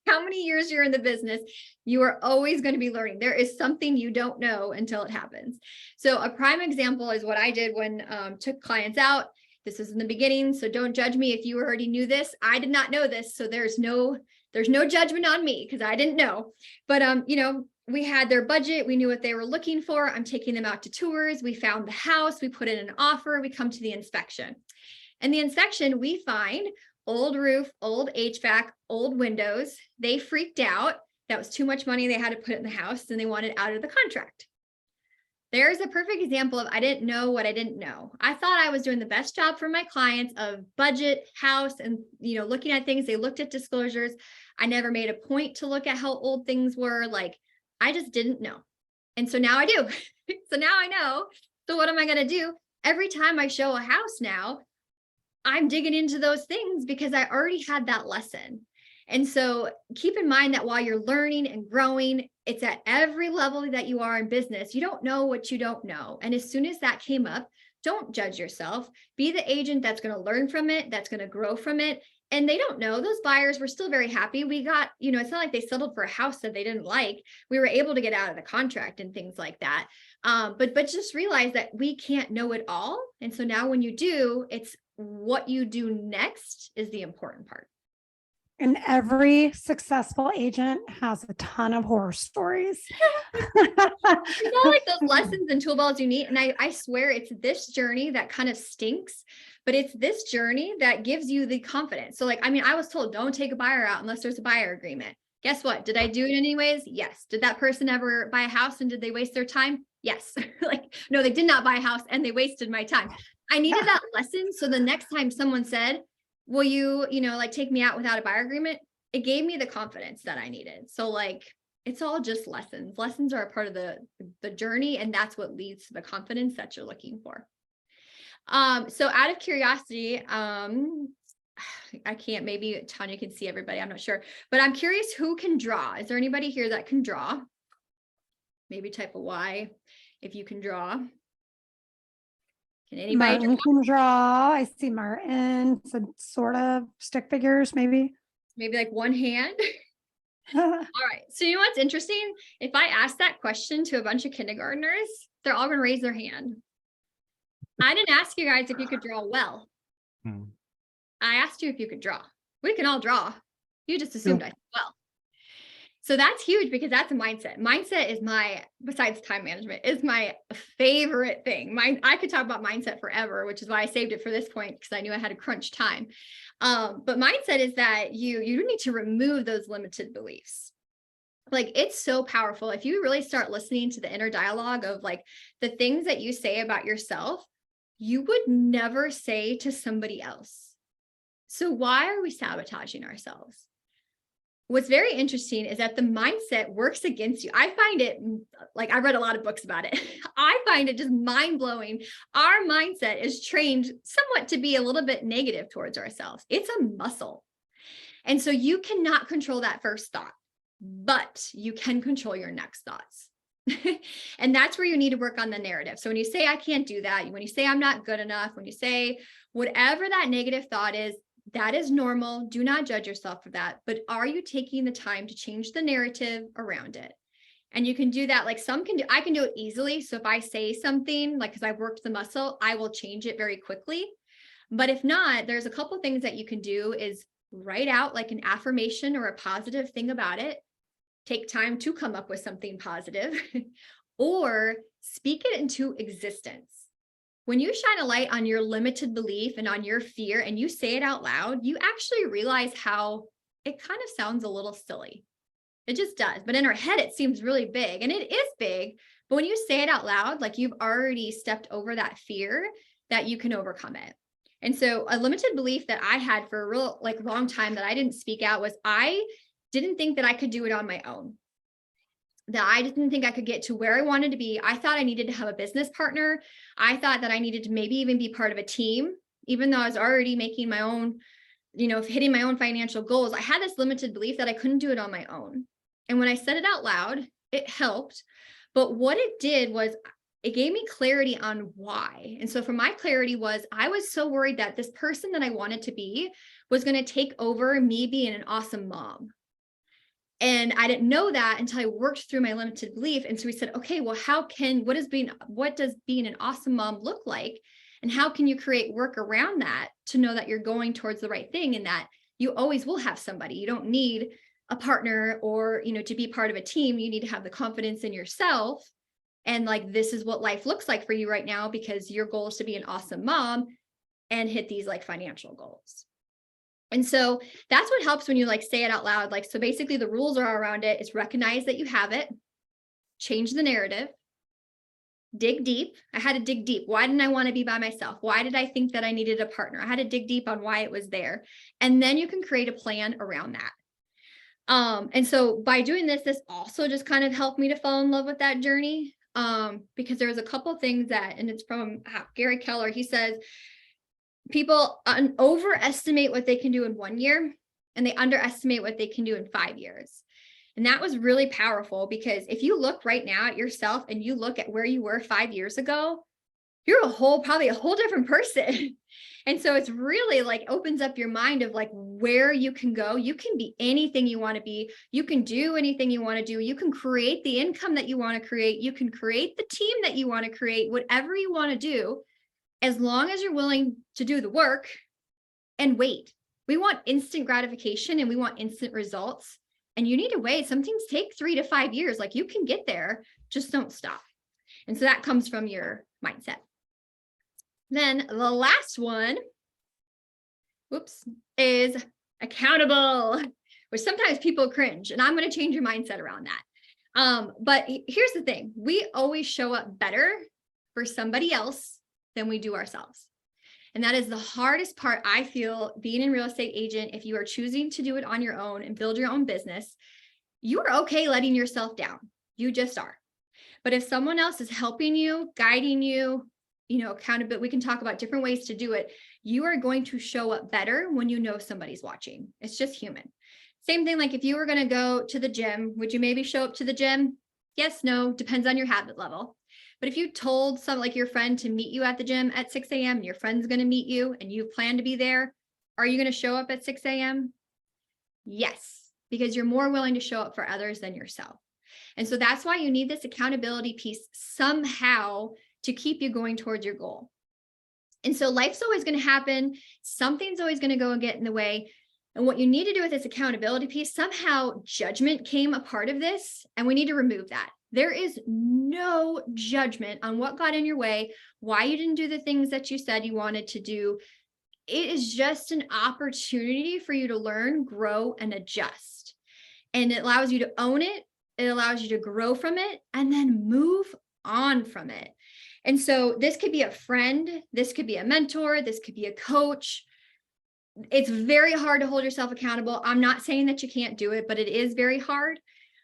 how many years you're in the business. You are always going to be learning. There is something you don't know until it happens. So a prime example is what I did when took clients out. This was in the beginning, so don't judge me if you already knew this. I did not know this, so there's no judgment on me because I didn't know. But you know, we had their budget. We knew what they were looking for. I'm taking them out to tours. We found the house. We put in an offer. We come to the inspection. And the inspection, we find old roof, old HVAC, old windows. They freaked out. That was too much money they had to put in the house, and they wanted out of the contract. There's a perfect example of I didn't know what I didn't know. I thought I was doing the best job for my clients of budget, house, and looking at things. They looked at disclosures. I never made a point to look at how old things were. Like, I just didn't know. And so now I do. So now I know. So what am I going to do? Every time I show a house now, I'm digging into those things because I already had that lesson. And so keep in mind that while you're learning and growing, it's at every level that you are in business. You don't know what you don't know. And as soon as that came up, don't judge yourself. Be the agent that's going to learn from it, that's going to grow from it. And they don't know. Those buyers were still very happy. We got, it's not like they settled for a house that they didn't like. We were able to get out of the contract and things like that. But just realize that we can't know it all. And so now when you do, it's what you do next is the important part. And every successful agent has a ton of horror stories. It's all like those lessons and toolballs you need. And I swear it's this journey that kind of stinks, but it's this journey that gives you the confidence. So I was told don't take a buyer out unless there's a buyer agreement. Guess what? Did I do it anyways? Yes. Did that person ever buy a house and did they waste their time? Yes. No, they did not buy a house and they wasted my time. I needed that lesson. So the next time someone said, will you, take me out without a buyer agreement? It gave me the confidence that I needed. So it's all just lessons. Lessons are a part of the journey. And that's what leads to the confidence that you're looking for. So out of curiosity, I can't, maybe Tanya can see everybody. I'm not sure, but I'm curious who can draw. Is there anybody here that can draw? Maybe type a Y if you can draw. Can anybody Martin can draw? I see Martin. So sort of stick figures, maybe. Maybe like one hand. All right. So you know what's interesting? If I ask that question to a bunch of kindergartners, they're all going to raise their hand. I didn't ask you guys if you could draw well. I asked you if you could draw. We can all draw. You just assumed I did well. So that's huge because that's a mindset. Mindset is besides time management, is my favorite thing. I could talk about mindset forever, which is why I saved it for this point because I knew I had to crunch time. But mindset is that you need to remove those limited beliefs. It's so powerful. If you really start listening to the inner dialogue of the things that you say about yourself, you would never say to somebody else. So why are we sabotaging ourselves? What's very interesting is that the mindset works against you. I find it I read a lot of books about it. I find it just mind blowing. Our mindset is trained somewhat to be a little bit negative towards ourselves. It's a muscle. And so you cannot control that first thought, but you can control your next thoughts. And that's where you need to work on the narrative. So when you say, I can't do that, when you say, I'm not good enough, when you say whatever that negative thought is, that is normal. Do not judge yourself for that. But are you taking the time to change the narrative around it? And you can do that. I can do it easily. So if I say something, because I've worked the muscle, I will change it very quickly. But if not, there's a couple things that you can do is write out an affirmation or a positive thing about it. Take time to come up with something positive or speak it into existence. When you shine a light on your limited belief and on your fear and you say it out loud, you actually realize how it kind of sounds a little silly. It just does. But in our head, it seems really big, and it is big. But when you say it out loud, you've already stepped over that fear, that you can overcome it. And so a limited belief that I had for a real long time that I didn't speak out was I didn't think that I could do it on my own. That I didn't think I could get to where I wanted to be. I thought I needed to have a business partner. I thought that I needed to maybe even be part of a team, even though I was already making my own, hitting my own financial goals. I had this limited belief that I couldn't do it on my own. And when I said it out loud, it helped. But what it did was it gave me clarity on why. And so for my clarity was I was so worried that this person that I wanted to be was going to take over me being an awesome mom. And I didn't know that until I worked through my limited belief. And so we said, okay, well, what does being an awesome mom look like? And how can you create work around that to know that you're going towards the right thing and that you always will have somebody? You don't need a partner or, to be part of a team, you need to have the confidence in yourself. And like, this is what life looks like for you right now, because your goal is to be an awesome mom and hit these like financial goals. And so that's what helps when you like say it out loud. Like, so basically the rules are around it is recognize that you have it, change the narrative, dig deep. I had to dig deep. Why didn't I want to be by myself? Why did I think that I needed a partner? I had to dig deep on why it was there. And then you can create a plan around that. And so by doing this also just kind of helped me to fall in love with that journey. Because there was a couple things and it's from Gary Keller. He says, people overestimate what they can do in 1 year, and they underestimate what they can do in 5 years. And that was really powerful, because if you look right now at yourself and you look at where you were 5 years ago, you're probably a whole different person. And so it's really like opens up your mind of like where you can go. You can be anything you want to be. You can do anything you want to do. You can create the income that you want to create. You can create the team that you want to create, whatever you want to do, as long as you're willing to do the work and wait. We want instant gratification and we want instant results. And you need to wait. Some things take 3 to 5 years. Like, you can get there, just don't stop. And so that comes from your mindset. Then the last one, is accountable, which sometimes people cringe, and I'm going to change your mindset around that. But here's the thing. We always show up better for somebody else than we do ourselves. And that is the hardest part, I feel, being a real estate agent. If you are choosing to do it on your own and build your own business, you are okay letting yourself down. You just are. But if someone else is helping you, guiding you, accountability, we can talk about different ways to do it. You are going to show up better when you know somebody's watching. It's just human. Same thing, like if you were going to go to the gym, would you maybe show up to the gym? Yes, no, depends on your habit level. But if you told like your friend to meet you at the gym at 6 a.m. and your friend's going to meet you and you plan to be there, are you going to show up at 6 a.m.? Yes, because you're more willing to show up for others than yourself. And so that's why you need this accountability piece somehow to keep you going towards your goal. And so life's always going to happen. Something's always going to go and get in the way. And what you need to do with this accountability piece, somehow judgment came a part of this, and we need to remove that. There is no judgment on what got in your way, why you didn't do the things that you said you wanted to do. It is just an opportunity for you to learn, grow, and adjust. And it allows you to own it. It allows you to grow from it and then move on from it. And so this could be a friend. This could be a mentor. This could be a coach. It's very hard to hold yourself accountable. I'm not saying that you can't do it, but it is very hard.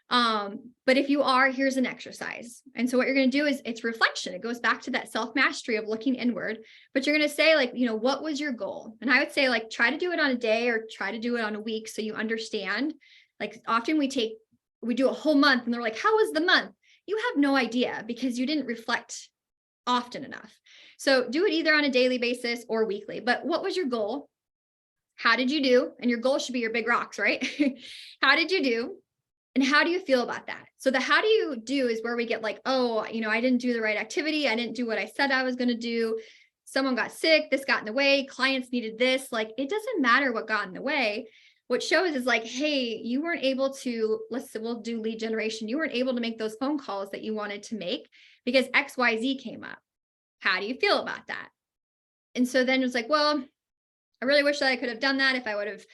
But if you are, here's an exercise. And so what you're going to do is it's reflection. It goes back to that self-mastery of looking inward, but you're going to say like, what was your goal? And I would say like, try to do it on a day or try to do it on a week. So you understand, like often we do a whole month and they're like, how was the month? You have no idea because you didn't reflect often enough. So do it either on a daily basis or weekly, but what was your goal? How did you do? And your goal should be your big rocks, right? How did you do? And how do you feel about that? So the how do you do is where we get like, oh, I didn't do the right activity. I didn't do what I said I was going to do. Someone got sick. This got in the way. Clients needed this. Like, it doesn't matter what got in the way. What shows is like, hey, you weren't able to, we'll do lead generation. You weren't able to make those phone calls that you wanted to make because XYZ came up. How do you feel about that? And so then it's like, well, I really wish that I could have done that if I would have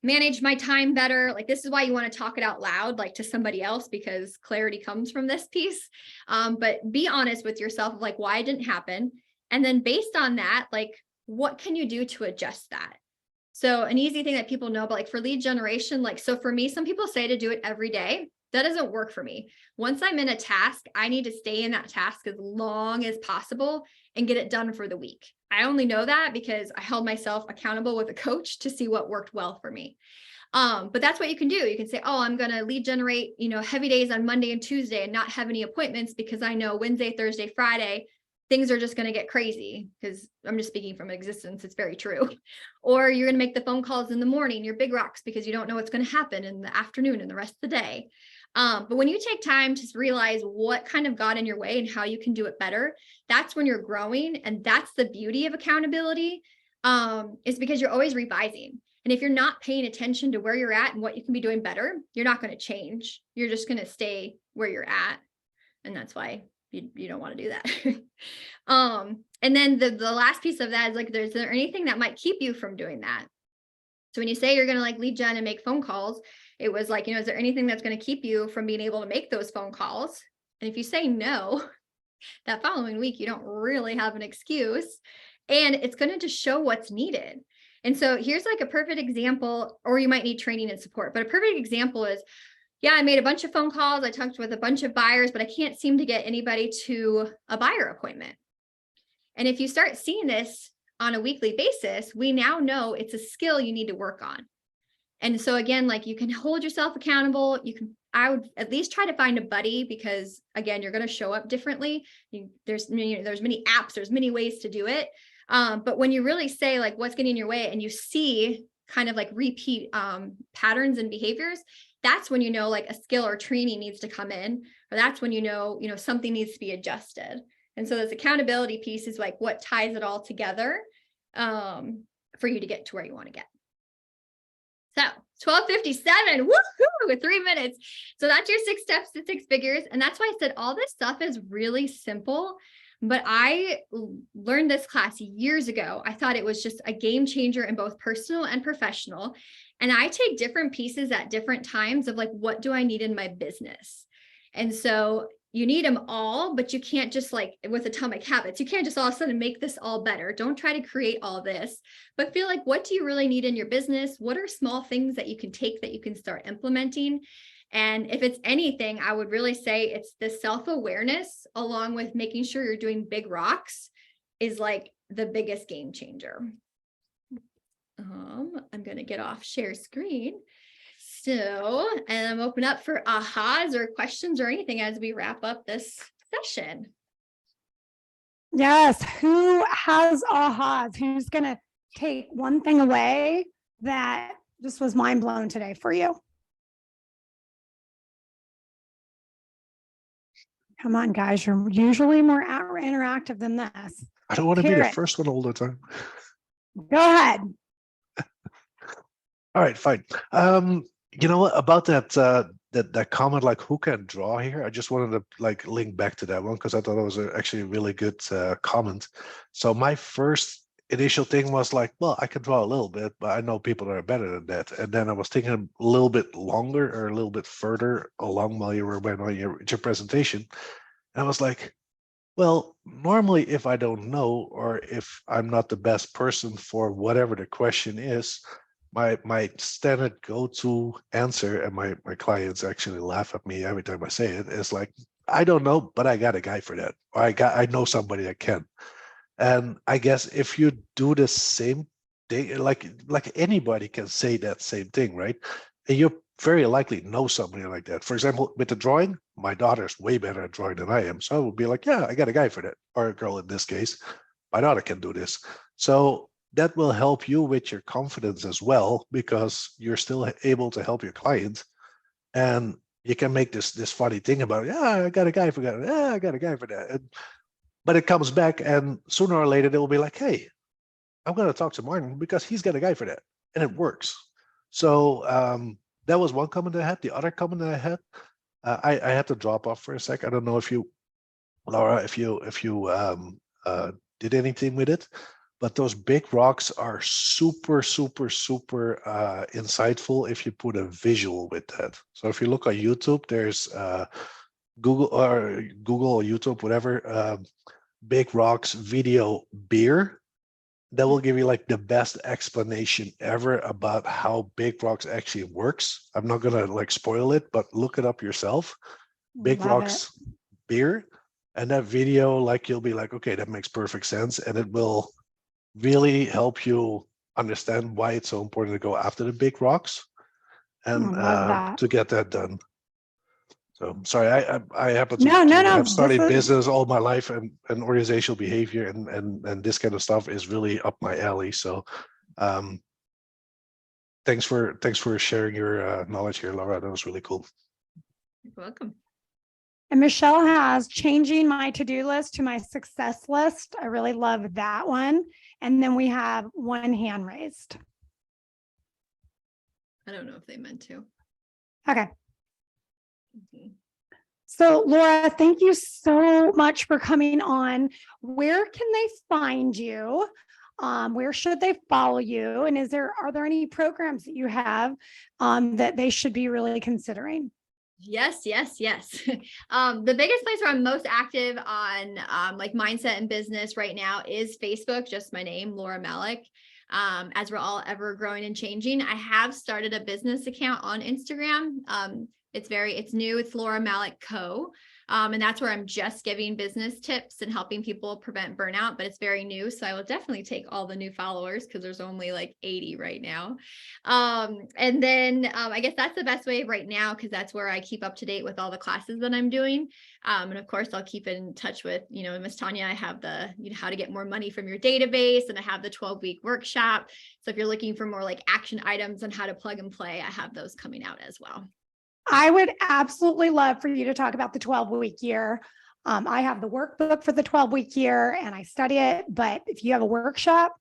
managed my time better. Like, this is why you want to talk it out loud, like to somebody else, because clarity comes from this piece. But be honest with yourself of like why it didn't happen. And then based on that, like, what can you do to adjust that? So an easy thing that people know, but like for lead generation, like, so for me, some people say to do it every day. That doesn't work for me. Once I'm in a task, I need to stay in that task as long as possible and get it done for the week. I only know that because I held myself accountable with a coach to see what worked well for me. But that's what you can do. You can say, oh, I'm going to lead generate, heavy days on Monday and Tuesday and not have any appointments because I know Wednesday, Thursday, Friday, things are just going to get crazy, because I'm just speaking from existence. It's very true. Or you're going to make the phone calls in the morning, your big rocks, because you don't know what's going to happen in the afternoon and the rest of the day. But when you take time to realize what kind of got in your way and how you can do it better, that's when you're growing. And that's the beauty of accountability, is because you're always revising. And if you're not paying attention to where you're at and what you can be doing better, you're not going to change. You're just going to stay where you're at. And that's why you don't want to do that. And then the last piece of that is like, is there anything that might keep you from doing that? So when you say you're going to like lead gen and make phone calls, it was like, is there anything that's going to keep you from being able to make those phone calls? And if you say no, that following week, you don't really have an excuse, and it's going to just show what's needed. And so here's like a perfect example, or you might need training and support, but a perfect example is, yeah, I made a bunch of phone calls. I talked with a bunch of buyers, but I can't seem to get anybody to a buyer appointment. And if you start seeing this on a weekly basis, we now know it's a skill you need to work on. And so again, like you can hold yourself accountable. I would at least try to find a buddy, because again, you're going to show up differently. There's many apps, there's many ways to do it. But when you really say like what's getting in your way and you see kind of like repeat patterns and behaviors, that's when you know like a skill or training needs to come in, or that's when you know something needs to be adjusted. And so this accountability piece is like what ties it all together for you to get to where you want to get. So 12:57, woohoo, with 3 minutes. So that's your 6 steps to 6 figures. And that's why I said all this stuff is really simple. But I learned this class years ago. I thought it was just a game changer in both personal and professional. And I take different pieces at different times of like, what do I need in my business? And so you need them all, but you can't just like with Atomic Habits, you can't just all of a sudden make this all better. Don't try to create all this, but feel like, what do you really need in your business? What are small things that you can take that you can start implementing? And if it's anything, I would really say it's the self-awareness along with making sure you're doing big rocks is like the biggest game changer. I'm going to get off share screen. So, and I'm open up for ahas or questions or anything as we wrap up this session. Yes. Who has ahas? Who's going to take one thing away that just was mind blown today for you? Come on, guys. You're usually more interactive than this. I don't want to be the first one all the time. Go ahead. All right, fine. You know what about that comment, like who can draw here? I just wanted to like link back to that one because I thought it was actually a really good comment. So my first initial thing was like, well, I can draw a little bit, but I know people that are better than that. And then I was thinking a little bit longer or a little bit further along while you were on your presentation. And I was like, well, normally if I don't know, or if I'm not the best person for whatever the question is, my standard go-to answer, and my clients actually laugh at me every time I say it, is like, I don't know, but I got a guy for that. Or I know somebody that can. And I guess if you do the same thing, like anybody can say that same thing, right? And you very likely know somebody like that. For example, with the drawing, my daughter's way better at drawing than I am. So I would be like, yeah, I got a guy for that, or a girl in this case. My daughter can do this. So that will help you with your confidence as well, because you're still able to help your client. And you can make this funny thing about, yeah, I got a guy for that. Yeah, I got a guy for that. But it comes back, and sooner or later they will be like, hey, I'm going to talk to Martin because he's got a guy for that. And it works. So that was one comment I had. The other comment that I had, I had to drop off for a sec. I don't know if you, Laura, if you did anything with it, but those big rocks are super, super, super insightful if you put a visual with that. So if you look on YouTube, there's Google or YouTube, whatever, big rocks video beer. That will give you like the best explanation ever about how big rocks actually works. I'm not gonna like spoil it, but look it up yourself. Big Love rocks beer, and that video, like you'll be like, okay, that makes perfect sense, and it will really help you understand why it's so important to go after the big rocks and to get that done. So sorry, I happen to have studied business all my life, and organizational behavior and this kind of stuff is really up my alley. So thanks for sharing your knowledge here, Laura. That was really cool. You're welcome. And Michelle has changing my to-do list to my success list. I really love that one. And then we have one hand raised. I don't know if they meant to. Okay. Mhm. So Laura, thank you so much for coming on. Where can they find you? Where should they follow you? And are there any programs that you have that they should be really considering? Yes. The biggest place where I'm most active on like mindset and business right now is Facebook, just my name, Laura Malek. As we're all ever growing and changing, I have started a business account on Instagram. It's new. It's Laura Malek Co. And that's where I'm just giving business tips and helping people prevent burnout, but it's very new. So I will definitely take all the new followers because there's only like 80 right now. And then I guess that's the best way right now, because that's where I keep up to date with all the classes that I'm doing. And of course, I'll keep in touch with, Miss Tanya. I have the, how to get more money from your database, and I have the 12-week workshop. So if you're looking for more like action items on how to plug and play, I have those coming out as well. I would absolutely love for you to talk about the 12-week year. I have the workbook for the 12-week year and I study it, but if you have a workshop,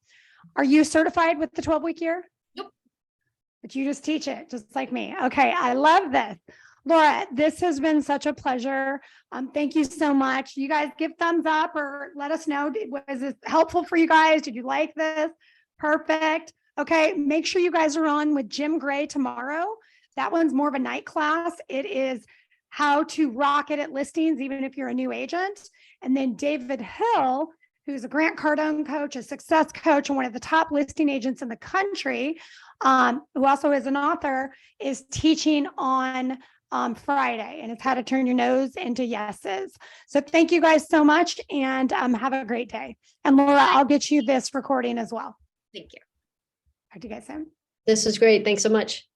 are you certified with the 12-week year? Nope. But you just teach it, just like me. Okay, I love this. Laura, this has been such a pleasure. Thank you so much. You guys give thumbs up or let us know. Was this helpful for you guys? Did you like this? Perfect. Okay, make sure you guys are on with Jim Gray tomorrow. That one's more of a night class. It is how to rock it at listings, even if you're a new agent. And then David Hill, who's a Grant Cardone coach, a success coach, and one of the top listing agents in the country, who also is an author, is teaching on Friday, and it's how to turn your no's into yeses. So thank you guys so much, and have a great day. And Laura, I'll get you this recording as well. Thank you. Talk to you guys soon. This was great. Thanks so much.